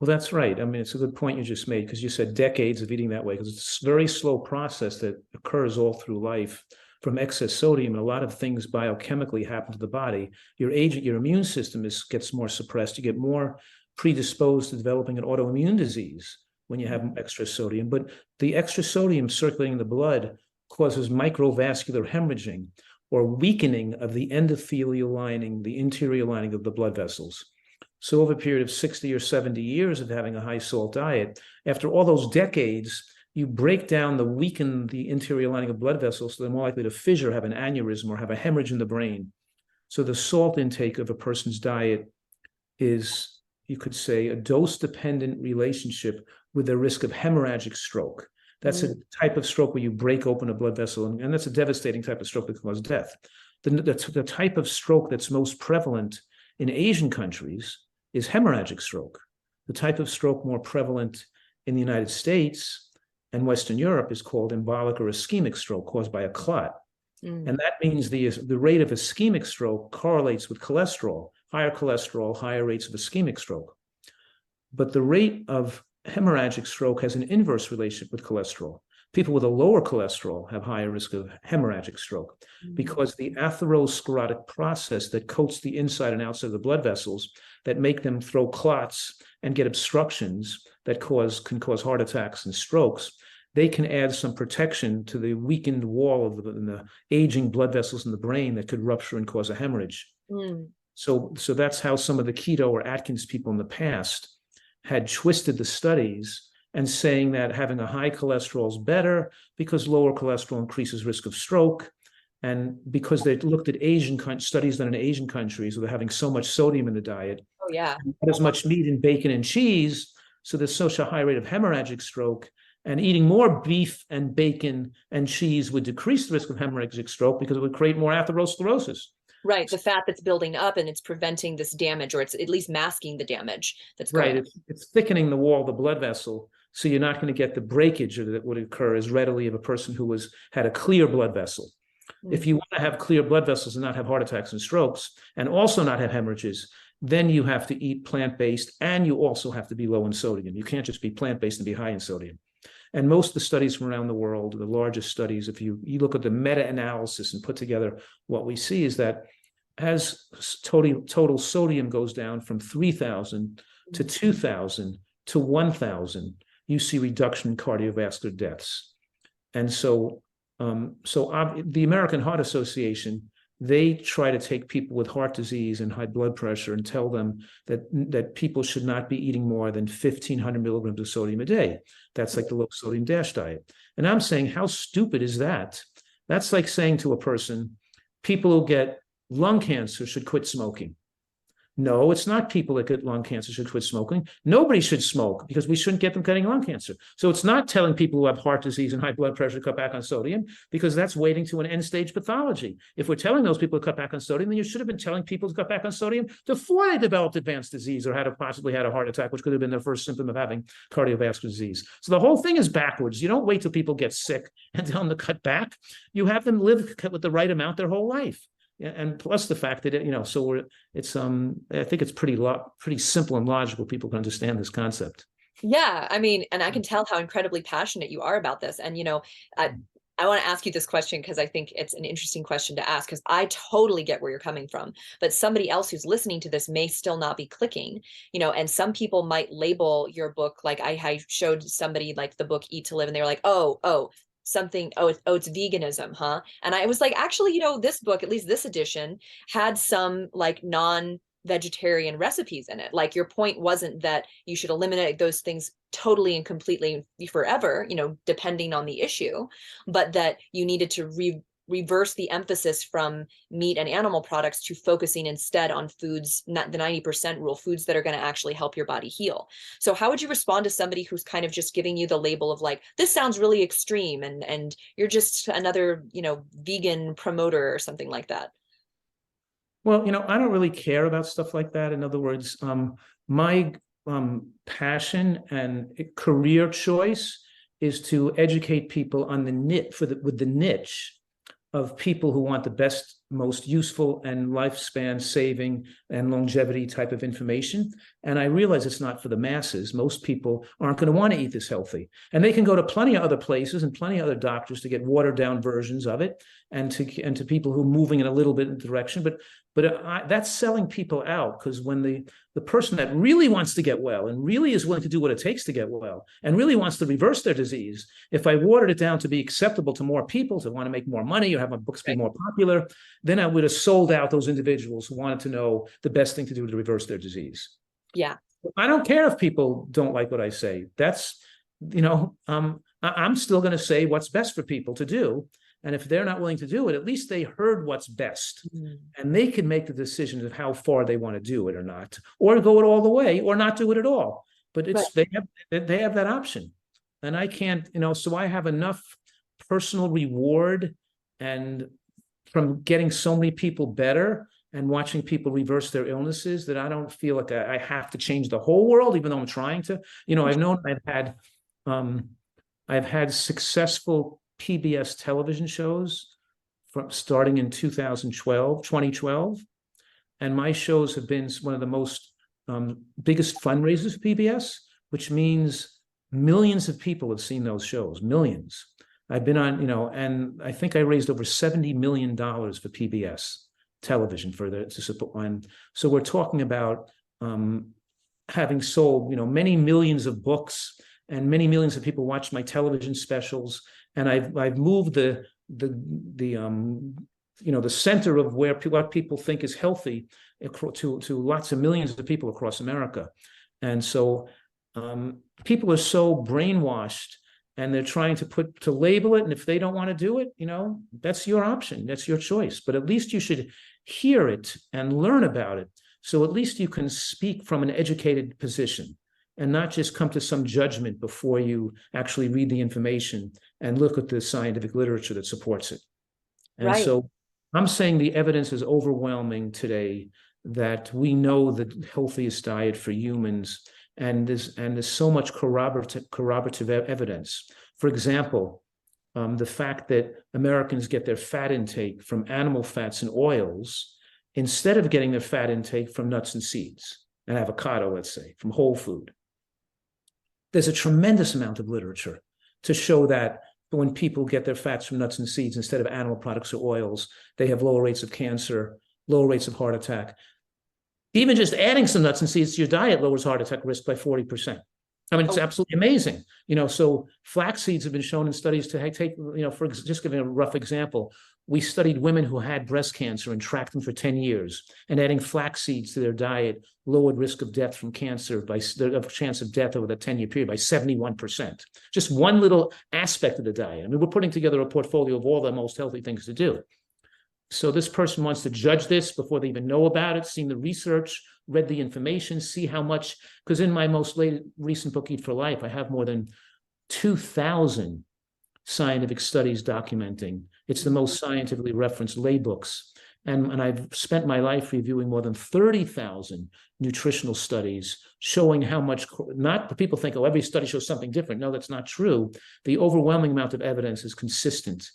Well, that's right. I mean, it's a good point you just made, because you said decades of eating that way, because it's a very slow process that occurs all through life from excess sodium. And a lot of things biochemically happen to the body. Your immune system gets more suppressed. You get more predisposed to developing an autoimmune disease when you have extra sodium. But the extra sodium circulating in the blood causes microvascular hemorrhaging or weakening of the endothelial lining, the interior lining of the blood vessels. So over a period of 60 or 70 years of having a high salt diet, after all those decades, you weaken the interior lining of blood vessels, so they're more likely to fissure, have an aneurysm, or have a hemorrhage in the brain. So the salt intake of a person's diet is, you could say, a dose-dependent relationship with the risk of hemorrhagic stroke. That's a type of stroke where you break open a blood vessel, and that's a devastating type of stroke that causes death. The type of stroke that's most prevalent in Asian countries is hemorrhagic stroke. The type of stroke more prevalent in the United States and Western Europe is called embolic or ischemic stroke, caused by a clot. And that means the rate of ischemic stroke correlates with cholesterol. Higher cholesterol, higher rates of ischemic stroke. But the rate of hemorrhagic stroke has an inverse relationship with cholesterol. People with a lower cholesterol have higher risk of hemorrhagic stroke because the atherosclerotic process that coats the inside and outside of the blood vessels that make them throw clots and get obstructions that can cause heart attacks and strokes, they can add some protection to the weakened wall of the aging blood vessels in the brain that could rupture and cause a hemorrhage. So that's how some of the keto or Atkins people in the past had twisted the studies and saying that having a high cholesterol is better because lower cholesterol increases risk of stroke. And because they looked at studies done in Asian countries where they're having so much sodium in the diet, not as much meat and bacon and cheese, so there's such a high rate of hemorrhagic stroke. And eating more beef and bacon and cheese would decrease the risk of hemorrhagic stroke because it would create more atherosclerosis. Right. The fat that's building up and it's preventing this damage, or it's at least masking the damage that's going on. It's thickening the wall of the blood vessel. So you're not going to get the breakage that would occur as readily of a person who had a clear blood vessel. Mm-hmm. If you want to have clear blood vessels and not have heart attacks and strokes, and also not have hemorrhages, then you have to eat plant-based, and you also have to be low in sodium. You can't just be plant-based and be high in sodium. And most of the studies from around the world, the largest studies, if you look at the meta-analysis and put together, what we see is that as total sodium goes down from 3,000 to 2,000 to 1,000, you see reduction in cardiovascular deaths. And so the American Heart Association, they try to take people with heart disease and high blood pressure and tell them that people should not be eating more than 1,500 milligrams of sodium a day. That's like the low sodium DASH diet. And I'm saying, how stupid is that? That's like saying to a person, people who get lung cancer should quit smoking. No, it's not people that get lung cancer should quit smoking. Nobody should smoke because we shouldn't get them getting lung cancer. So it's not telling people who have heart disease and high blood pressure to cut back on sodium, because that's waiting to an end-stage pathology. If we're telling those people to cut back on sodium, then you should have been telling people to cut back on sodium before they developed advanced disease or possibly had a heart attack, which could have been their first symptom of having cardiovascular disease. So the whole thing is backwards. You don't wait till people get sick and tell them to cut back. You have them live with the right amount their whole life. And plus the fact that, I think it's pretty simple and logical. People can understand this concept. Yeah. I mean, and I can tell how incredibly passionate you are about this. And, I want to ask you this question because I think it's an interesting question to ask, because I totally get where you're coming from, but somebody else who's listening to this may still not be clicking, and some people might label your book. Like I showed somebody like the book Eat to Live, and they were like, oh, something, it's veganism, huh? And I was like, actually, this book, at least this edition, had some like non-vegetarian recipes in it. Like, your point wasn't that you should eliminate those things totally and completely forever, depending on the issue, but that you needed to reverse the emphasis from meat and animal products to focusing instead on foods, not the 90% rule, foods that are going to actually help your body heal. So how would you respond to somebody who's kind of just giving you the label of like, this sounds really extreme and you're just another, vegan promoter or something like that? Well, I don't really care about stuff like that. In other words, my passion and career choice is to educate people on with the niche of people who want the best, most useful and lifespan saving and longevity type of information. And I realize it's not for the masses. Most people aren't going to want to eat this healthy. And they can go to plenty of other places and plenty of other doctors to get watered down versions of it, and to people who are moving in a little bit in the direction. But that's selling people out, because when the person that really wants to get well and really is willing to do what it takes to get well and really wants to reverse their disease, if I watered it down to be acceptable to more people, to want to make more money or have my books be more popular, then I would have sold out those individuals who wanted to know the best thing to do to reverse their disease. Yeah. I don't care if people don't like what I say. That's, I'm still going to say what's best for people to do. And if they're not willing to do it, at least they heard what's best. Mm-hmm. And they can make the decision of how far they want to do it or not, or go it all the way or not do it at all. But they have that option. And I can't, so I have enough personal reward and from getting so many people better and watching people reverse their illnesses that I don't feel like I have to change the whole world, even though I'm trying to. I've had successful PBS television shows starting in 2012, and my shows have been one of the most biggest fundraisers for PBS, which means millions of people have seen those shows, millions. I've been on, and I think I raised over $70 million for PBS television to support one. So we're talking about having sold, many millions of books, and many millions of people watch my television specials. And I've moved the center of what people think is healthy to lots of millions of people across America. And so people are so brainwashed, and they're trying to label it. And if they don't want to do it, that's your option. That's your choice. But at least you should hear it and learn about it. So at least you can speak from an educated position. and not just come to some judgment before you actually read the information and look at the scientific literature that supports it. And Right. so I'm saying the evidence is overwhelming today that we know the healthiest diet for humans, and there's so much corroborative evidence. For example, the fact that Americans get their fat intake from animal fats and oils instead of getting their fat intake from nuts and seeds and avocado, let's say, from whole food. There's a tremendous amount of literature to show that when people get their fats from nuts and seeds instead of animal products or oils, they have lower rates of cancer, lower rates of heart attack. Even just adding some nuts and seeds to your diet lowers heart attack risk by 40%. I mean, it's absolutely amazing. So flax seeds have been shown in studies to take, for just giving a rough example, we studied women who had breast cancer and tracked them for 10 years, and adding flax seeds to their diet lowered risk of death from cancer of chance of death over the 10-year period by 71%. Just one little aspect of the diet. I mean, we're putting together a portfolio of all the most healthy things to do. So this person wants to judge this before they even know about it, seen the research, read the information, see how much, because in my most recent book, Eat for Life, I have more than 2,000 scientific studies documenting. It's the most scientifically referenced lay books. And I've spent my life reviewing more than 30,000 nutritional studies showing how much, not people think, oh, every study shows something different. No, that's not true. The overwhelming amount of evidence is consistent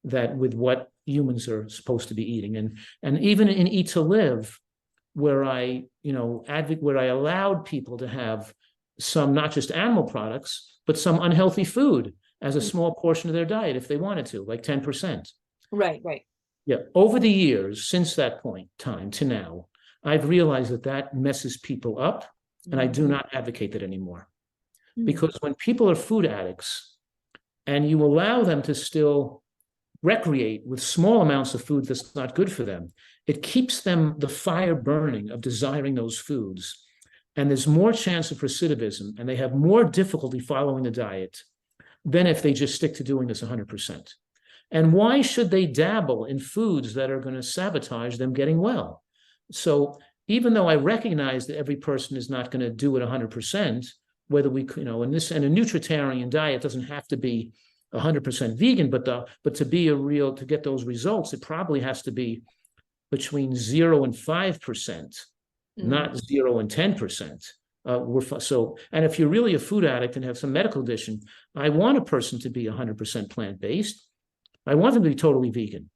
that with what humans are supposed to be eating. And even in Eat to Live, where I allowed people to have some, not just animal products, but some unhealthy food as a small portion of their diet if they wanted to, like 10%. Right. Yeah. Over the years, since that point time to now, I've realized that messes people up, and I do not advocate that anymore. Because when people are food addicts and you allow them to still recreate with small amounts of food that's not good for them, it keeps them the fire burning of desiring those foods. And there's more chance of recidivism, and they have more difficulty following the diet than if they just stick to doing this 100%. And why should they dabble in foods that are going to sabotage them getting well? So even though I recognize that every person is not going to do it 100%, whether we, and a nutritarian diet doesn't have to be 100% vegan, but to get those results, it probably has to be between 0 and 5%, not 0 and 10%. And if you're really a food addict and have some medical condition, I want a person to be 100% plant-based. I want them to be totally vegan,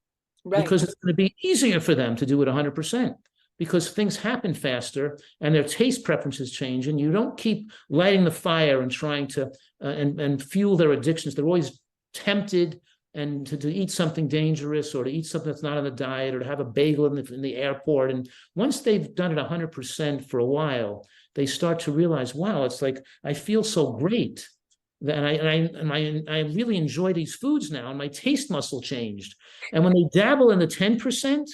because it's going to be easier for them to do it 100%, because things happen faster and their taste preferences change, and you don't keep lighting the fire and trying to and fuel their addictions. They're always tempted and to eat something dangerous, or to eat something that's not on the diet, or to have a bagel in the airport. And once they've done it 100% for a while, they start to realize, wow, it's like, I feel so great. And I really enjoy these foods now, and my taste muscle changed. And when they dabble in the 10%,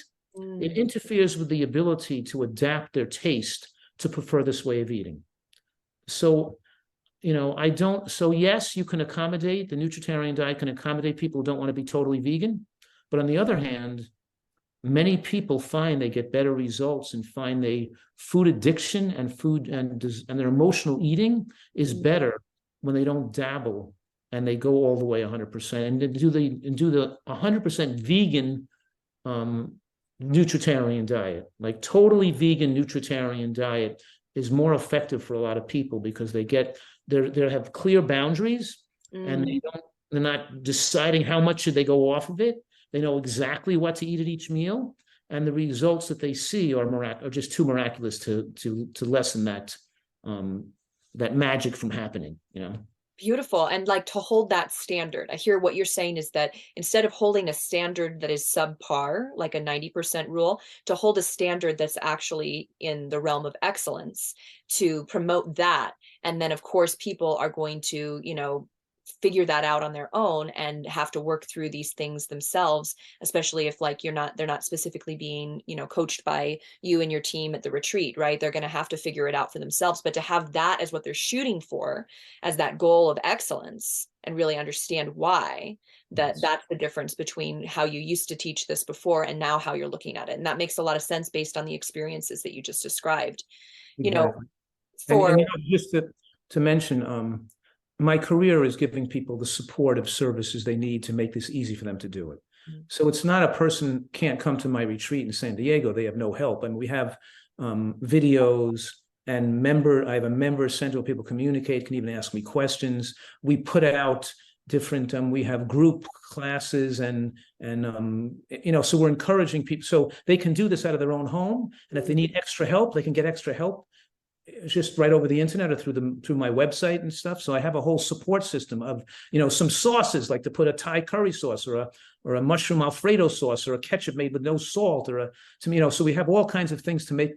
it interferes with the ability to adapt their taste to prefer this way of eating. So, so yes, you can accommodate, the nutritarian diet can accommodate people who don't want to be totally vegan. But on the other hand, many people find they get better results and find food addiction and their emotional eating is better when they don't dabble and they go all the way 100%, and do the 100% vegan nutritarian diet. Like, totally vegan nutritarian diet is more effective for a lot of people, because they have clear boundaries, and they're not deciding how much should they go off of it. They know exactly what to eat at each meal, and the results that they see are just too miraculous to lessen that magic from happening. Beautiful. And like, to hold that standard, I hear what you're saying is that instead of holding a standard that is subpar, like a 90% rule, to hold a standard that's actually in the realm of excellence, to promote that. And then of course people are going to, figure that out on their own and have to work through these things themselves, especially if like they're not specifically being, coached by you and your team at the retreat, right? They're going to have to figure it out for themselves. But to have that as what they're shooting for, as that goal of excellence, and really understand why, that's the difference between how you used to teach this before and now how you're looking at it. And that makes a lot of sense based on the experiences that you just described. Exactly. For just to mention, my career is giving people the supportive services they need to make this easy for them to do it. So it's not a person can't come to my retreat in San Diego. They have no help. And we have videos and I have a member center where people communicate, can even ask me questions. We put out different, we have group classes and so we're encouraging people. So they can do this out of their own home. And if they need extra help, they can get extra help just right over the internet or through my website and stuff. So I have a whole support system of, some sauces, like to put a Thai curry sauce or a mushroom Alfredo sauce or a ketchup made with no salt so we have all kinds of things to make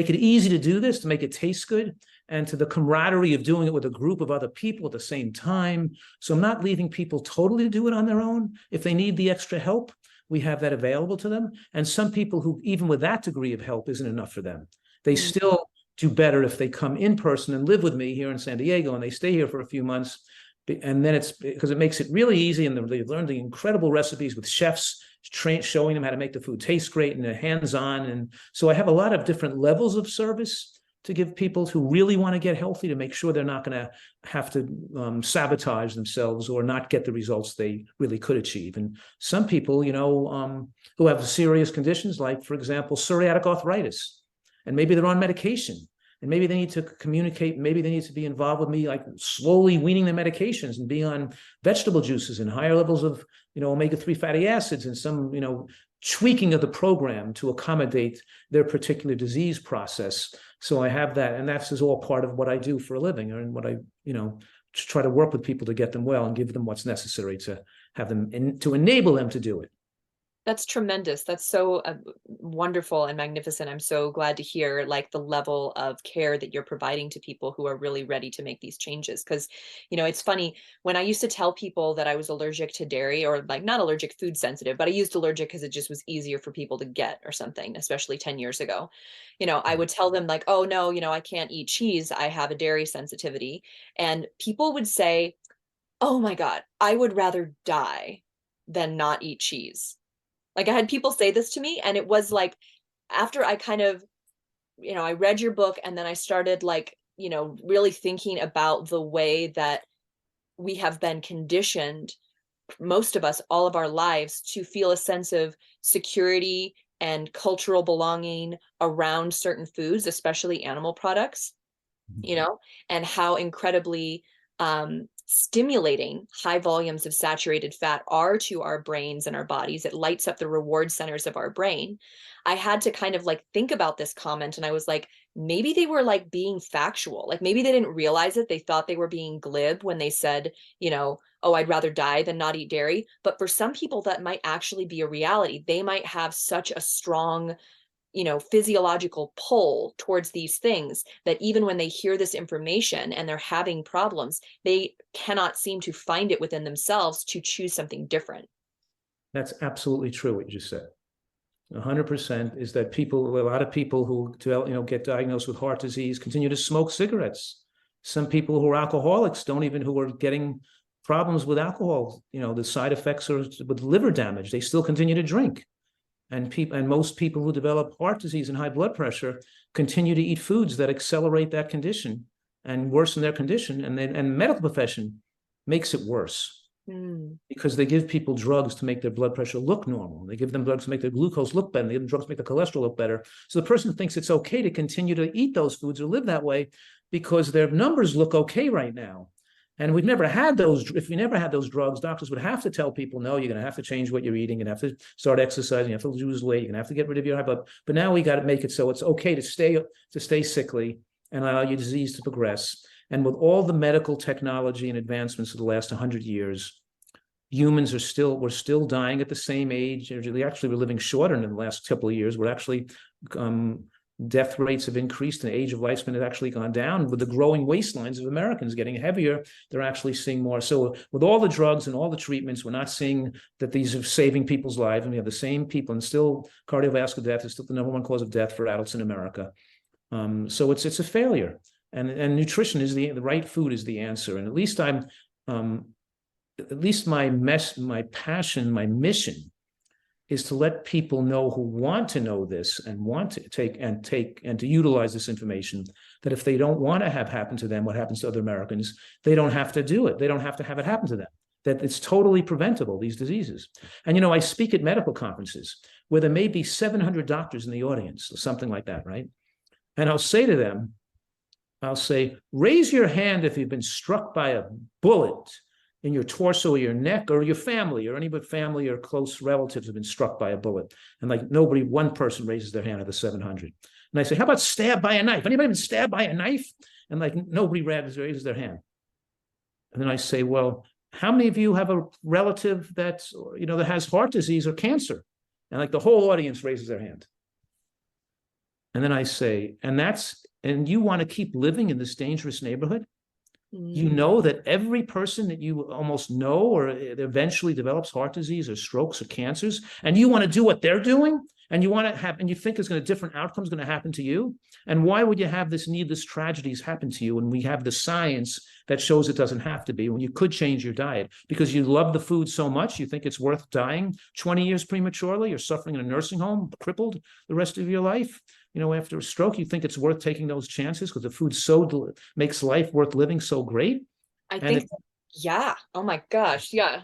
it easy to do this, to make it taste good, and to the camaraderie of doing it with a group of other people at the same time. So I'm not leaving people totally to do it on their own. If they need the extra help, we have that available to them. And some people who, even with that degree of help, isn't enough for them. They still do better if they come in person and live with me here in San Diego and they stay here for a few months. And then it's because it makes it really easy. And they learn the incredible recipes with chefs showing them how to make the food taste great and they're hands-on. And so I have a lot of different levels of service to give people who really want to get healthy, to make sure they're not going to have to sabotage themselves or not get the results they really could achieve. And some people, who have serious conditions, like, for example, psoriatic arthritis, and maybe they're on medication, and maybe they need to communicate, maybe they need to be involved with me, like slowly weaning their medications and be on vegetable juices and higher levels of, omega-3 fatty acids and some, tweaking of the program to accommodate their particular disease process. So I have that, and that's all part of what I do for a living, and what I, try to work with people to get them well and give them what's necessary to have them, to enable them to do it. That's tremendous. That's so wonderful and magnificent. I'm so glad to hear like the level of care that you're providing to people who are really ready to make these changes. Because, it's funny, when I used to tell people that I was allergic to dairy, or like not allergic, food sensitive, but I used allergic because it just was easier for people to get or something, especially 10 years ago. I would tell them like, oh no, I can't eat cheese. I have a dairy sensitivity. And people would say, oh my God, I would rather die than not eat cheese. Like I had people say this to me, and it was like, after I kind of, I read your book, and then I started like, really thinking about the way that we have been conditioned, most of us, all of our lives, to feel a sense of security and cultural belonging around certain foods, especially animal products, and how incredibly stimulating high volumes of saturated fat are to our brains and our bodies. It lights up the reward centers of our brain. I had to kind of like think about this comment, and I was like, maybe they were like being factual. Like maybe they didn't realize it. They thought they were being glib when they said, oh, I'd rather die than not eat dairy. But for some people, that might actually be a reality. They might have such a strong physiological pull towards these things that even when they hear this information and they're having problems, they cannot seem to find it within themselves to choose something different. That's absolutely true what you just said. 100% is that a lot of people who get diagnosed with heart disease continue to smoke cigarettes. Some people who are alcoholics who are getting problems with alcohol, the side effects are with liver damage. They still continue to drink. And most people who develop heart disease and high blood pressure continue to eat foods that accelerate that condition and worsen their condition. And the medical profession makes it worse because they give people drugs to make their blood pressure look normal. They give them drugs to make their glucose look better. They give them drugs to make the cholesterol look better. So the person thinks it's okay to continue to eat those foods or live that way because their numbers look okay right now. And we've never had those. If we never had those drugs, doctors would have to tell people, no, you're going to have to change what you're eating. You're going to have to start exercising. You have to lose weight. You're going to have to get rid of your high blood. But now we got to make it so it's okay to stay sickly and allow your disease to progress. And with all the medical technology and advancements of the last 100 years, humans we're still dying at the same age. We're living shorter in the last couple of years. We're actually death rates have increased and the age of lifespan has actually gone down. With the growing waistlines of Americans getting heavier, they're actually seeing more. So with all the drugs and all the treatments, we're not seeing that these are saving people's lives. And we have the same people, and still cardiovascular death is still the number one cause of death for adults in America. So it's a failure. And nutrition is the right food is the answer. And at least my passion, my mission is to let people know who want to know this and want to take and to utilize this information, that if they don't want to have happen to them what happens to other Americans, they don't have to do it. They don't have to have it happen to them. That it's totally preventable, these diseases. And, I speak at medical conferences where there may be 700 doctors in the audience or something like that, right? And I'll say to them, raise your hand if you've been struck by a bullet in your torso or your neck, or your family or anybody family or close relatives have been struck by a bullet. And like one person raises their hand of the 700. And I say, how about stabbed by a knife? Anybody been stabbed by a knife? And like nobody raises their hand. And then I say, well, how many of you have a relative that's, that has heart disease or cancer? And like the whole audience raises their hand. And then I say, and you want to keep living in this dangerous neighborhood? You know that every person that you almost know or eventually develops heart disease or strokes or cancers, and you want to do what they're doing, and you want to have, and you think there's different outcomes going to happen to you. And why would you have this needless tragedies happen to you when we have the science that shows it doesn't have to be, when you could change your diet because you love the food so much, you think it's worth dying 20 years prematurely or suffering in a nursing home, crippled the rest of your life? After a stroke, you think it's worth taking those chances because the food makes life worth living so great. I think, yeah. Oh my gosh. Yeah.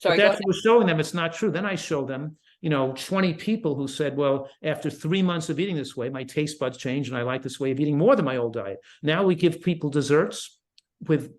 Sorry. But after we're showing them it's not true, then I show them, 20 people who said, well, after 3 months of eating this way, my taste buds changed and I like this way of eating more than my old diet. Now we give people desserts with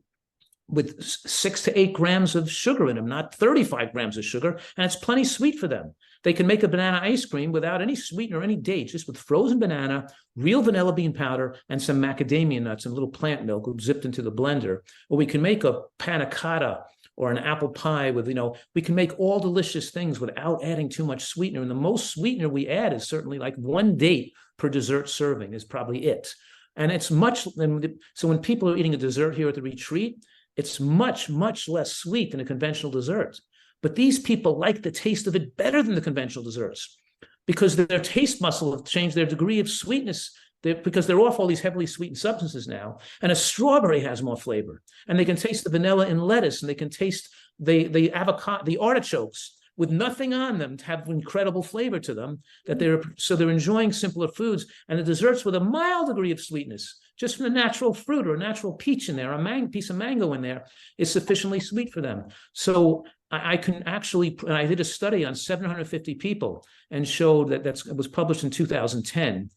6 to 8 grams of sugar in them, not 35 grams of sugar, and it's plenty sweet for them. They can make a banana ice cream without any sweetener or any dates, just with frozen banana, real vanilla bean powder, and some macadamia nuts and a little plant milk zipped into the blender. Or we can make a panna cotta or an apple pie with, we can make all delicious things without adding too much sweetener. And the most sweetener we add is certainly like 1 date per dessert serving is probably it. And it's so when people are eating a dessert here at the retreat, it's much, much less sweet than a conventional dessert. But these people like the taste of it better than the conventional desserts because their taste muscle have changed their degree of sweetness because they're off all these heavily sweetened substances now. And a strawberry has more flavor. And they can taste the vanilla in lettuce, and they can taste the avocado, the artichokes with nothing on them to have incredible flavor to them. They're enjoying simpler foods, and the desserts with a mild degree of sweetness, just from a natural fruit or a natural peach in there, a piece of mango in there, is sufficiently sweet for them. So I can actually, and I did a study on 750 people and showed that it was published in 2010,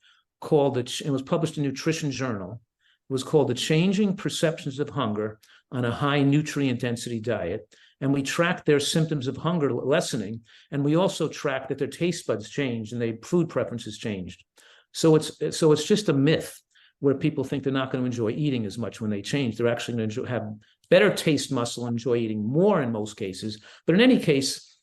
it was published in Nutrition Journal. It was called The Changing Perceptions of Hunger on a High Nutrient Density Diet. And we tracked their symptoms of hunger lessening. And we also tracked that their taste buds changed and their food preferences changed. So it's just a myth where people think they're not going to enjoy eating as much when they change. They're actually going to have better taste muscle and enjoy eating more in most cases. But in any case,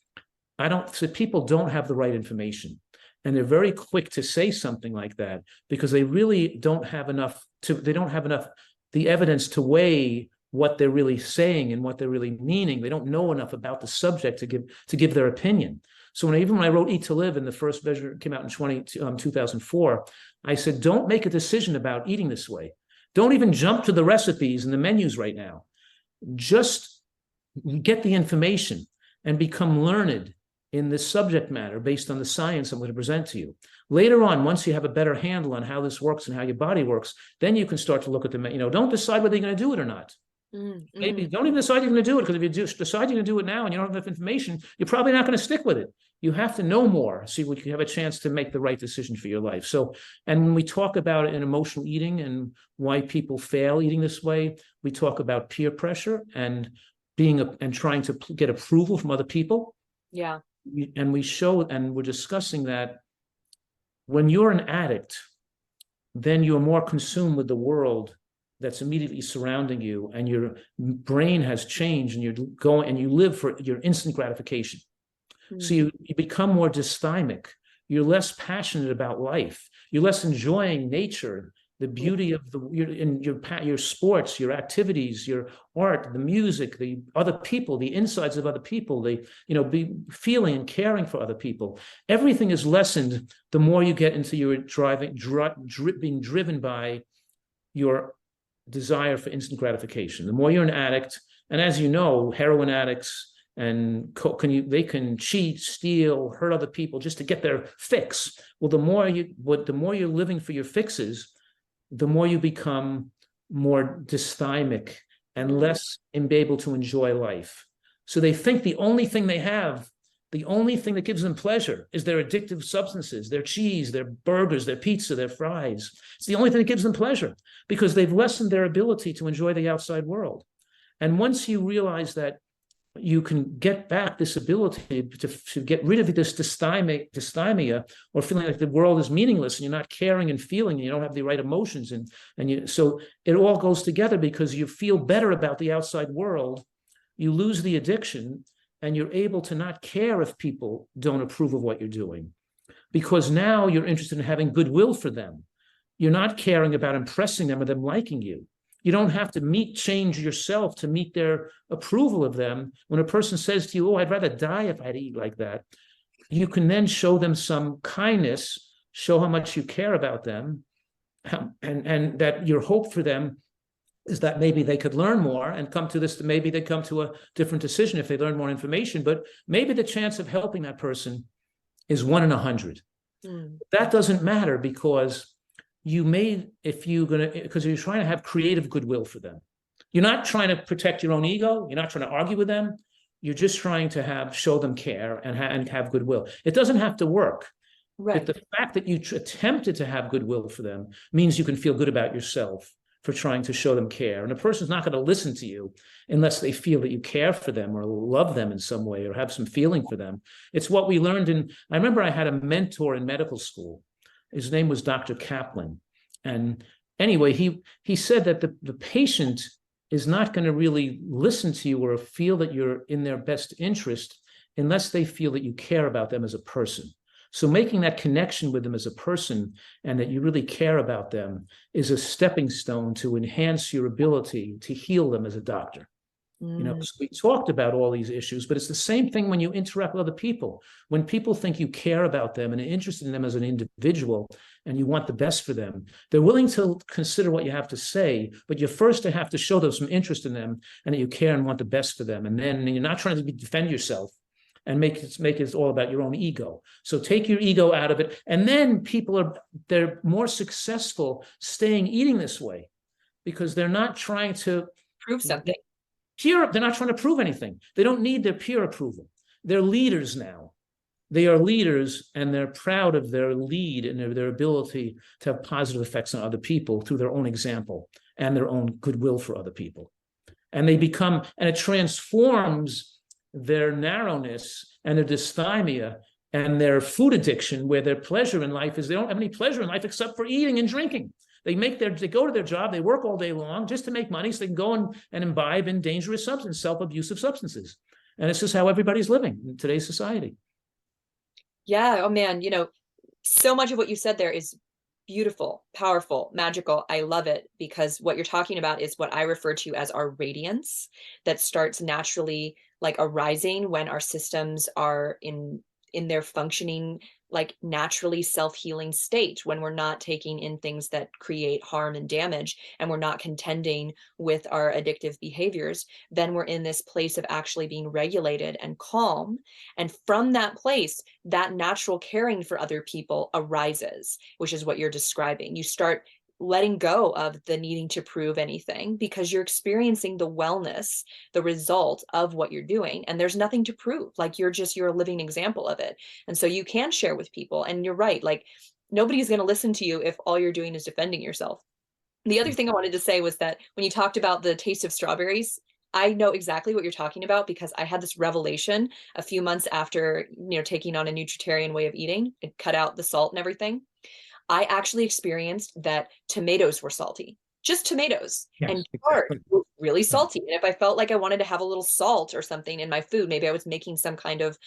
people don't have the right information. And they're very quick to say something like that because they really don't have enough the evidence to weigh what they're really saying and what they're really meaning. They don't know enough about the subject to give their opinion. So even when I wrote Eat to Live, and the first version came out in 2004, I said, don't make a decision about eating this way. Don't even jump to the recipes and the menus right now. Just get the information and become learned in this subject matter based on the science I'm going to present to you. Later on, once you have a better handle on how this works and how your body works, then you can start to look at the menu. Don't decide whether you're going to do it or not. Maybe don't even decide you're going to do it, because if you decide you're going to do it now and you don't have enough information, you're probably not going to stick with it. You have to know more, so you have a chance to make the right decision for your life. So, and when we talk about it in emotional eating and why people fail eating this way, we talk about peer pressure and trying to get approval from other people. Yeah. And we're discussing that when you're an addict, then you're more consumed with the world that's immediately surrounding you, and your brain has changed, and you live for your instant gratification. So you become more dysthymic. You're less passionate about life. You're less enjoying nature, the beauty of your sports, your activities, your art, the music, the other people, the insides of other people, be feeling and caring for other people. Everything is lessened the more you get into your being driven by your desire for instant gratification. The more you're an addict, and as you know, heroin addicts and they can cheat, steal, hurt other people just to get their fix. Well, the more you're living for your fixes, the more you become more dysthymic and less able to enjoy life. So they think the only thing they have, the only thing that gives them pleasure is their addictive substances, their cheese, their burgers, their pizza, their fries. It's the only thing that gives them pleasure because they've lessened their ability to enjoy the outside world. And once you realize that you can get back this ability to get rid of this dysthymia or feeling like the world is meaningless and you're not caring and feeling and you don't have the right emotions so it all goes together because you feel better about the outside world, you lose the addiction, and you're able to not care if people don't approve of what you're doing because now you're interested in having goodwill for them. You're not caring about impressing them or them liking you. You don't have to change yourself to meet their approval of them. When a person says to you, oh, I'd rather die if I had to eat like that, you can then show them some kindness, show how much you care about them, and that your hope for them is that maybe they could learn more and come to this, maybe they come to a different decision if they learn more information, but maybe the chance of helping that person is 1 in 100. That doesn't matter because because you're trying to have creative goodwill for them. You're not trying to protect your own ego. You're not trying to argue with them. You're just trying to show them care and have goodwill. It doesn't have to work. Right. But the fact that you attempted to have goodwill for them means you can feel good about yourself for trying to show them care. And a person's not going to listen to you unless they feel that you care for them or love them in some way or have some feeling for them. It's what we learned I remember I had a mentor in medical school. His name was Dr. Kaplan. And anyway, he said that the patient is not going to really listen to you or feel that you're in their best interest unless they feel that you care about them as a person. So making that connection with them as a person and that you really care about them is a stepping stone to enhance your ability to heal them as a doctor. So we talked about all these issues, but it's the same thing when you interact with other people. When people think you care about them and are interested in them as an individual and you want the best for them, they're willing to consider what you have to say, but you first have to show them some interest in them and that you care and want the best for them. And then you're not trying to defend yourself and make it all about your own ego. So take your ego out of it. And then they're more successful eating this way because they're not trying to prove something. They're not trying to prove anything. They don't need their peer approval. They're leaders now. They are leaders and they're proud of their lead and their ability to have positive effects on other people through their own example and their own goodwill for other people. And it transforms their narrowness and their dysthymia and their food addiction, where their pleasure in life is they don't have any pleasure in life except for eating and drinking. They go to their job, they work all day long just to make money so they can go and imbibe in dangerous self-abusive substances. And it's just how everybody's living in today's society. Yeah. Oh man, so much of what you said there is beautiful, powerful, magical. I love it because what you're talking about is what I refer to as our radiance that starts naturally arising when our systems are in their functioning naturally self-healing state, when we're not taking in things that create harm and damage and we're not contending with our addictive behaviors, then we're in this place of actually being regulated and calm. And from that place, that natural caring for other people arises, which is what you're describing. You start letting go of the needing to prove anything because you're experiencing the wellness, the result of what you're doing. And there's nothing to prove. You're a living example of it. And so you can share with people. And you're right. Nobody's going to listen to you if all you're doing is defending yourself. The other thing I wanted to say was that when you talked about the taste of strawberries, I know exactly what you're talking about because I had this revelation a few months after, taking on a nutritarian way of eating. It cut out the salt and everything. I actually experienced that tomatoes were salty, just tomatoes, and tart was really salty. And if I felt like I wanted to have a little salt or something in my food, maybe I was making some kind of,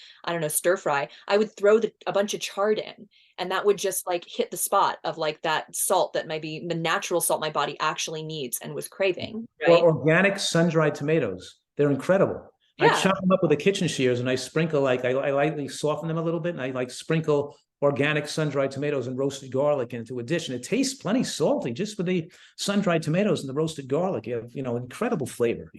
stir fry, I would throw a bunch of chard in, and that would just hit the spot of that salt that maybe the natural salt my body actually needs and was craving. Right? Or organic sun-dried tomatoes. They're incredible. Yeah. I chop them up with the kitchen shears and I sprinkle, I lightly soften them a little bit, and I sprinkle organic sun-dried tomatoes and roasted garlic into addition. It tastes plenty salty just with the sun-dried tomatoes and the roasted garlic. You have, incredible flavor,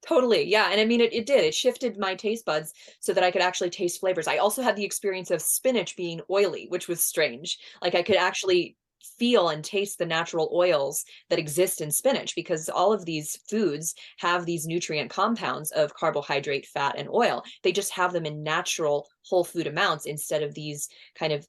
Totally. Yeah. And I mean, it did. It shifted my taste buds so that I could actually taste flavors. I also had the experience of spinach being oily, which was strange. I could actually feel and taste the natural oils that exist in spinach, because all of these foods have these nutrient compounds of carbohydrate, fat, and oil. They just have them in natural whole food amounts instead of these kind of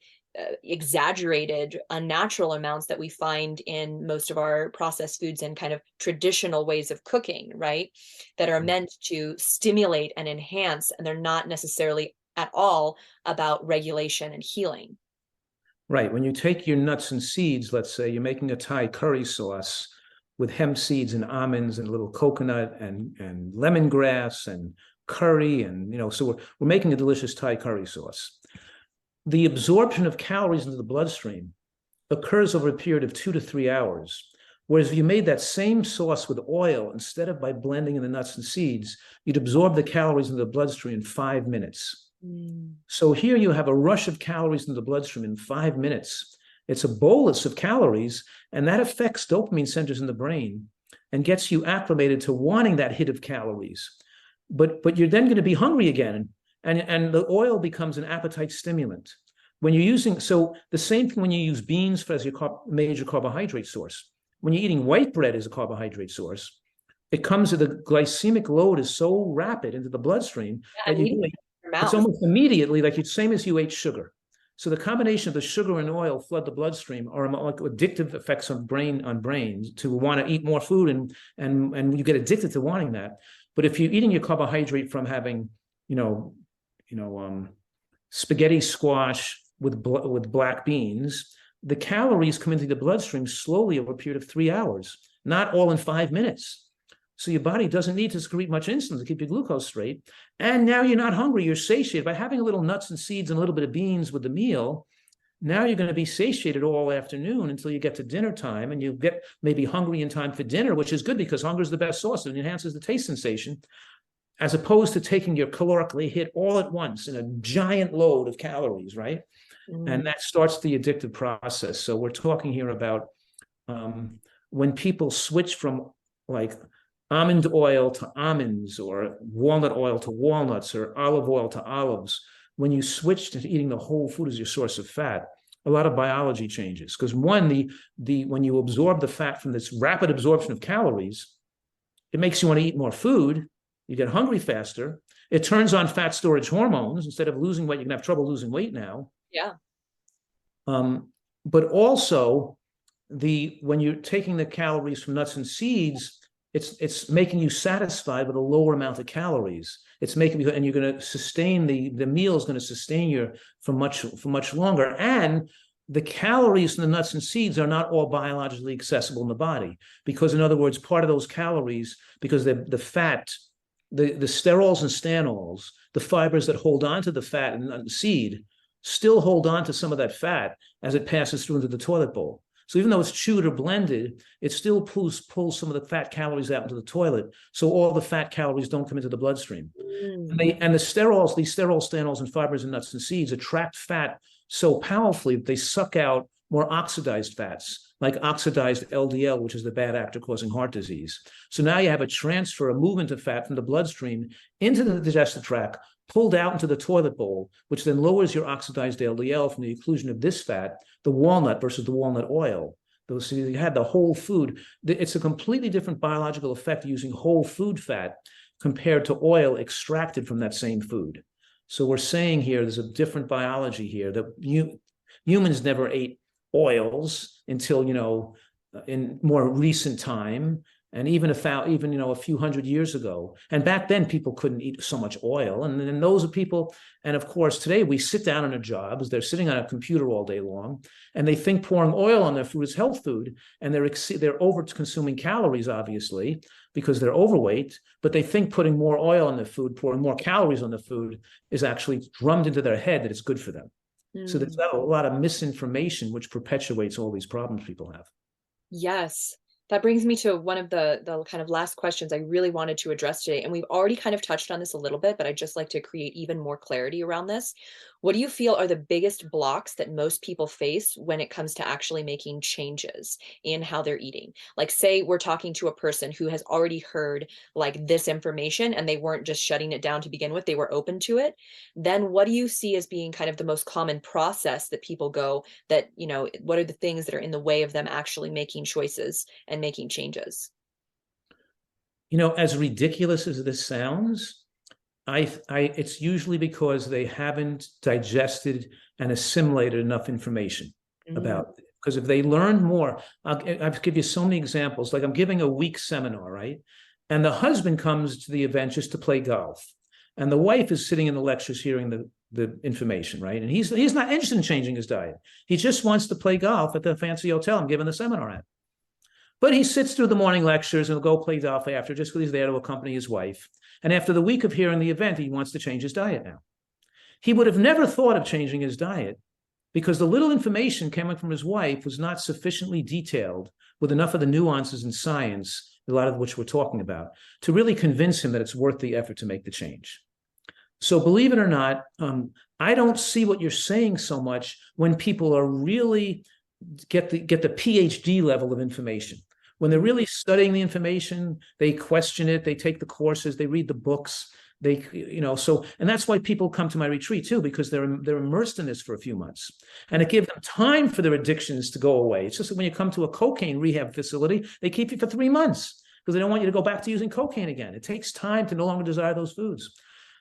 exaggerated, unnatural amounts that we find in most of our processed foods and kind of traditional ways of cooking, right? That are meant to stimulate and enhance, and they're not necessarily at all about regulation and healing. Right. When you take your nuts and seeds, let's say you're making a Thai curry sauce with hemp seeds and almonds and a little coconut and lemongrass and curry, and so we're making a delicious Thai curry sauce. The absorption of calories into the bloodstream occurs over a period of 2 to 3 hours. Whereas if you made that same sauce with oil, instead of by blending in the nuts and seeds, you'd absorb the calories into the bloodstream in 5 minutes. So here you have a rush of calories into the bloodstream in 5 minutes. It's a bolus of calories, and that affects dopamine centers in the brain and gets you acclimated to wanting that hit of calories. But you're then going to be hungry again. And the oil becomes an appetite stimulant. When you're using, so the same thing when you use beans as your major carbohydrate source. When you're eating white bread as a carbohydrate source, it comes to the glycemic load is so rapid into the bloodstream that it's almost immediately like it's same as you ate sugar. So the combination of the sugar and oil flood the bloodstream are like addictive effects on brains to want to eat more food, and you get addicted to wanting that. But if you're eating your carbohydrate from having, spaghetti squash with black beans, the calories come into the bloodstream slowly over a period of 3 hours, not all in 5 minutes. So your body doesn't need to secrete much insulin to keep your glucose straight. And now you're not hungry, you're satiated. By having a little nuts and seeds and a little bit of beans with the meal, now you're going to be satiated all afternoon until you get to dinner time, and you get maybe hungry in time for dinner, which is good because hunger is the best sauce. It enhances the taste sensation, as opposed to taking your calorically hit all at once in a giant load of calories, right? And that starts the addictive process. So we're talking here about when people switch from like almond oil to almonds, or walnut oil to walnuts, or olive oil to olives. When you switch to eating the whole food as your source of fat, a lot of biology changes. Because one, when you absorb the fat from this rapid absorption of calories, it makes you want to eat more food. You get hungry faster. It turns on fat storage hormones. Instead of losing weight, you can have trouble losing weight now. Yeah. But also, when you're taking the calories from nuts and seeds, it's making you satisfied with a lower amount of calories. It's making you, and you're going to sustain the meal is going to sustain you for much longer. And the calories from the nuts and seeds are not all biologically accessible in the body, because, in other words, part of those calories, because the fat, the sterols and stanols, the fibers that hold on to the fat and the seed, still hold on to some of that fat as it passes through into the toilet bowl. So even though it's chewed or blended, it still pulls some of the fat calories out into the toilet. So all the fat calories don't come into the bloodstream. And the sterols, these sterol stanols and fibers in nuts and seeds attract fat so powerfully that they suck out more oxidized fats, like oxidized LDL, which is the bad actor causing heart disease. So now you have a transfer, a movement of fat from the bloodstream into the digestive tract, pulled out into the toilet bowl, which then lowers your oxidized LDL from the inclusion of this fat, the walnut versus the walnut oil. So you had the whole food. It's a completely different biological effect using whole food fat compared to oil extracted from that same food. So we're saying here there's a different biology here, that humans never ate oils until, in more recent time. And even a few hundred years ago. And back then, people couldn't eat so much oil. And then those are people. And of course, today we sit down on our jobs. They're sitting on a computer all day long, and they think pouring oil on their food is health food. And they're over consuming calories, obviously, because they're overweight. But they think putting more oil on their food, pouring more calories on the food, is actually drummed into their head that it's good for them. So there's a lot of misinformation, which perpetuates all these problems people have. Yes. That brings me to one of the kind of last questions I really wanted to address today. And we've already kind of touched on this a little bit, but I'd just like to create even more clarity around this. What do you feel are the biggest blocks that most people face when it comes to actually making changes in how they're eating? Like, say we're talking to a person who has already heard like this information and they weren't just shutting it down to begin with, they were open to it. Then what do you see as being kind of the most common process that people go that, what are the things that are in the way of them actually making choices and making changes? As ridiculous as this sounds, it's usually because they haven't digested and assimilated enough information Mm, about it. Because if they learned more, I'll give you so many examples. Like I'm giving a week seminar, right? And the husband comes to the event just to play golf. And the wife is sitting in the lectures hearing the information, right? And he's not interested in changing his diet. He just wants to play golf at the fancy hotel I'm giving the seminar at. But he sits through the morning lectures and will go play golf after just because he's there to accompany his wife. And after the week of hearing the event, he wants to change his diet now. He would have never thought of changing his diet because the little information coming from his wife was not sufficiently detailed with enough of the nuances in science, a lot of which we're talking about, to really convince him that it's worth the effort to make the change. So believe it or not, I don't see what you're saying so much when people are really get the PhD level of information. When they're really studying the information, they question it, they take the courses, they read the books, and that's why people come to my retreat too, because they're immersed in this for a few months. And it gives them time for their addictions to go away. It's just that when you come to a cocaine rehab facility, they keep you for 3 months because they don't want you to go back to using cocaine again. It takes time to no longer desire those foods.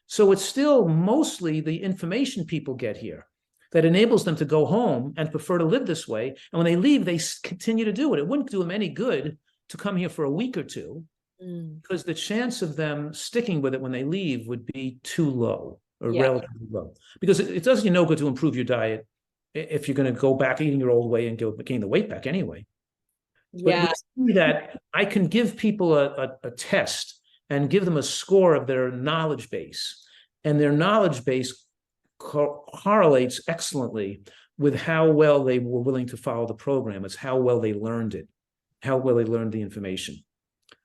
So it's still mostly the information people get here that enables them to go home and prefer to live this way. And when they leave, they continue to do it. It wouldn't do them any good to come here for a week or two because the chance of them sticking with it when they leave would be too low or yeah. relatively low. Because it does you no good to improve your diet if you're going to go back eating your old way and gain the weight back anyway. But Yeah. we see that I can give people a test and give them a score of their knowledge base. And their knowledge base correlates excellently with how well they were willing to follow the program. It's how well they learned it, how well they learned the information.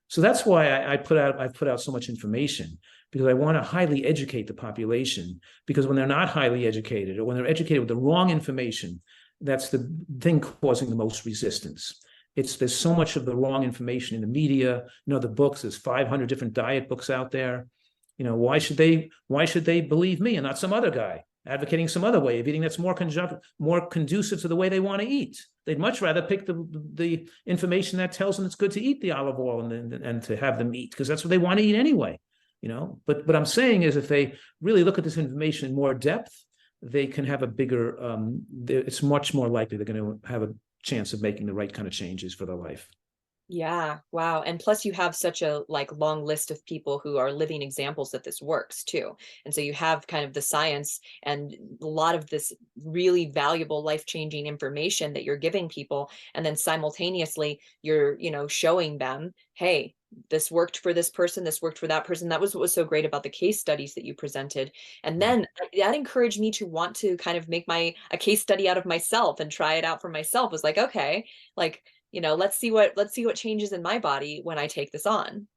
So that's why I put out so much information, because I want to highly educate the population, because when they're not highly educated or when they're educated with the wrong information, that's the thing causing the most resistance. There's so much of the wrong information in the media, the books, there's 500 different diet books out there. Why should they believe me and not some other guy advocating some other way of eating that's more conducive to the way they want to eat? They'd much rather pick the information that tells them it's good to eat the olive oil and to have them eat, because that's what they want to eat anyway. But what I'm saying is, if they really look at this information in more depth, they can have a bigger. It's much more likely they're going to have a chance of making the right kind of changes for their life. Yeah, wow. And plus you have such a long list of people who are living examples that this works too. And so you have kind of the science and a lot of this really valuable life-changing information that you're giving people. And then simultaneously you're, showing them, hey, this worked for this person, this worked for that person. That was what was so great about the case studies that you presented. And then that encouraged me to want to kind of make a case study out of myself and try it out for myself. It was like, okay, let's see what changes in my body when I take this on.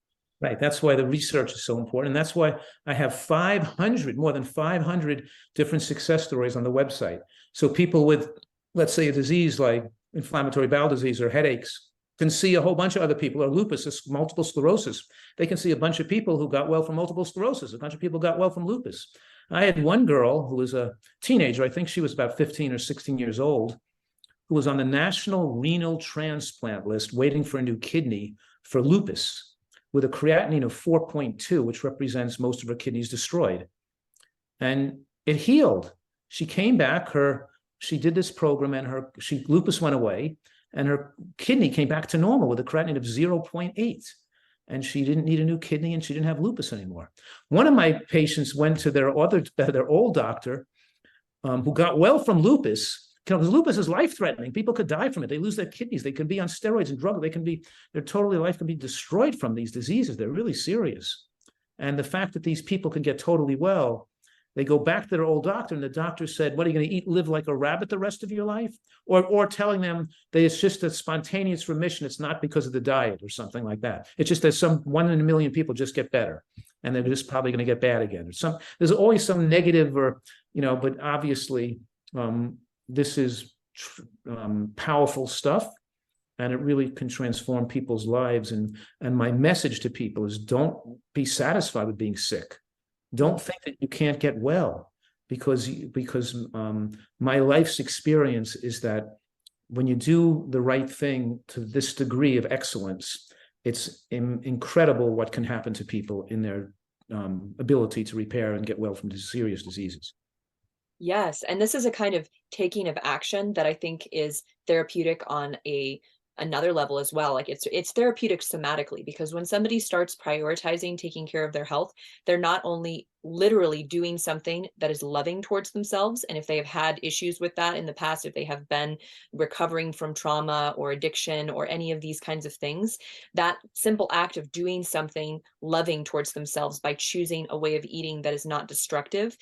Right. That's why the research is so important. And that's why I have more than 500 different success stories on the website. So people with, let's say, a disease like inflammatory bowel disease or headaches can see a whole bunch of other people, or lupus, multiple sclerosis. They can see a bunch of people who got well from multiple sclerosis. A bunch of people got well from lupus. I had one girl who was a teenager. I think she was about 15 or 16 years old, who was on the national renal transplant list waiting for a new kidney for lupus, with a creatinine of 4.2, which represents most of her kidneys destroyed. And it healed. She came back, she did this program, and lupus went away, and her kidney came back to normal with a creatinine of 0.8. And she didn't need a new kidney, and she didn't have lupus anymore. One of my patients went to their old doctor, who got well from lupus, because lupus is life-threatening. People could die from it. They lose their kidneys. They can be on steroids and drugs. Their life can be destroyed from these diseases. They're really serious. And the fact that these people can get totally well They go back to their old doctor, and the doctor said, what, are you going to eat, live like a rabbit the rest of your life? Or telling them that it's just a spontaneous remission. It's not because of the diet or something like that. It's just that some 1 in a million people just get better, and they're just probably going to get bad again. There's always some negative, or, but obviously this is powerful stuff, and it really can transform people's lives. And my message to people is, don't be satisfied with being sick. Don't think that you can't get well, because my life's experience is that when you do the right thing to this degree of excellence, it's incredible what can happen to people in their ability to repair and get well from serious diseases. Yes, and this is a kind of taking of action that I think is therapeutic on another level as well. Like it's therapeutic somatically, because when somebody starts prioritizing taking care of their health, they're not only literally doing something that is loving towards themselves. And if they have had issues with that in the past, if they have been recovering from trauma or addiction or any of these kinds of things, that simple act of doing something loving towards themselves by choosing a way of eating that is not destructive,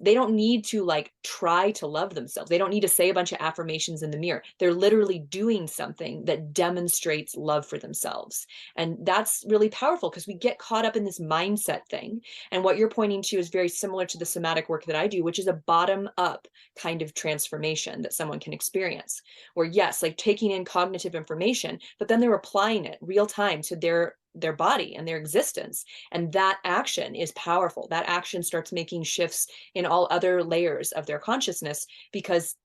they don't need to like try to love themselves. They don't need to say a bunch of affirmations in the mirror. They're literally doing something that demonstrates love for themselves. And that's really powerful, because we get caught up in this mindset thing. And what you're pointing to is very similar to the somatic work that I do, which is a bottom up kind of transformation that someone can experience, where yes, like taking in cognitive information, but then they're applying it real time to their body and their existence. And that action is powerful. That action starts making shifts in all other layers of their consciousness, because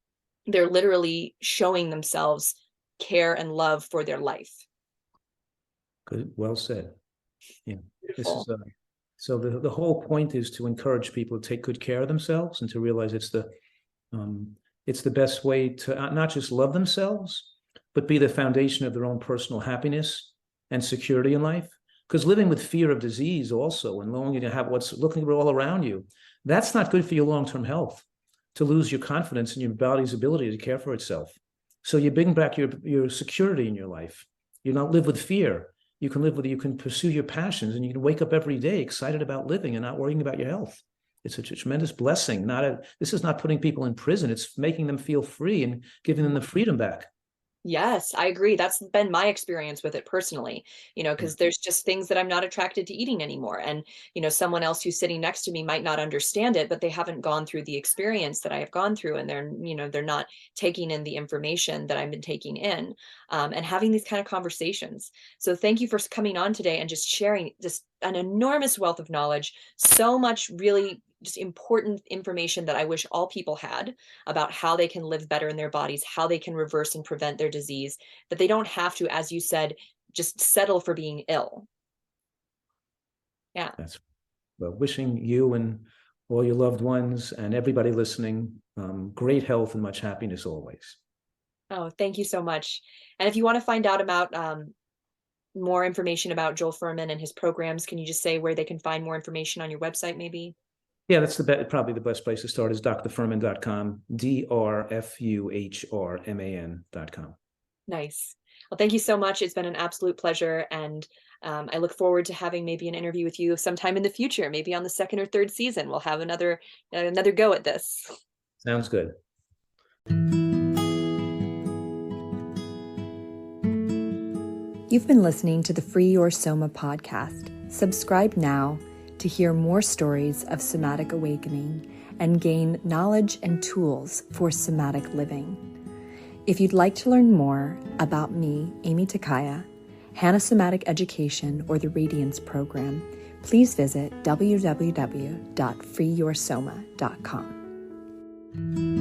they're literally showing themselves care and love for their life. Good, well said. Yeah. Beautiful. This is so the whole point is to encourage people to take good care of themselves, and to realize it's the best way to not just love themselves, but be the foundation of their own personal happiness and security in life. Because living with fear of disease also, and longing to have what's looking all around you, that's not good for your long-term health, to lose your confidence in your body's ability to care for itself. So you bring back your security in your life. You don't live with fear. You can pursue your passions, and you can wake up every day excited about living and not worrying about your health. It's a tremendous blessing. This is not putting people in prison. It's making them feel free and giving them the freedom back. Yes, I agree. That's been my experience with it personally, because there's just things that I'm not attracted to eating anymore. And, someone else who's sitting next to me might not understand it, but they haven't gone through the experience that I have gone through. And they're not taking in the information that I've been taking in, and having these kind of conversations. So thank you for coming on today and just sharing just an enormous wealth of knowledge, so much really just important information that I wish all people had about how they can live better in their bodies, how they can reverse and prevent their disease, that they don't have to, as you said, just settle for being ill. Yeah. That's well, wishing you and all your loved ones and everybody listening great health and much happiness always. Oh, thank you so much. And if you want to find out about more information about Joel Fuhrman and his programs, can you just say where they can find more information on your website, maybe? Yeah, that's probably the best place to start is drfuhrman.com, drfuhrman.com. Nice. Well, thank you so much. It's been an absolute pleasure. And I look forward to having maybe an interview with you sometime in the future, maybe on the 2nd or 3rd season. We'll have another go at this. Sounds good. You've been listening to the Free Your Soma podcast. Subscribe now to hear more stories of somatic awakening and gain knowledge and tools for somatic living. If you'd like to learn more about me, Amy Takaya, Hannah Somatic Education, or the Radiance Program, please visit www.freeyoursoma.com.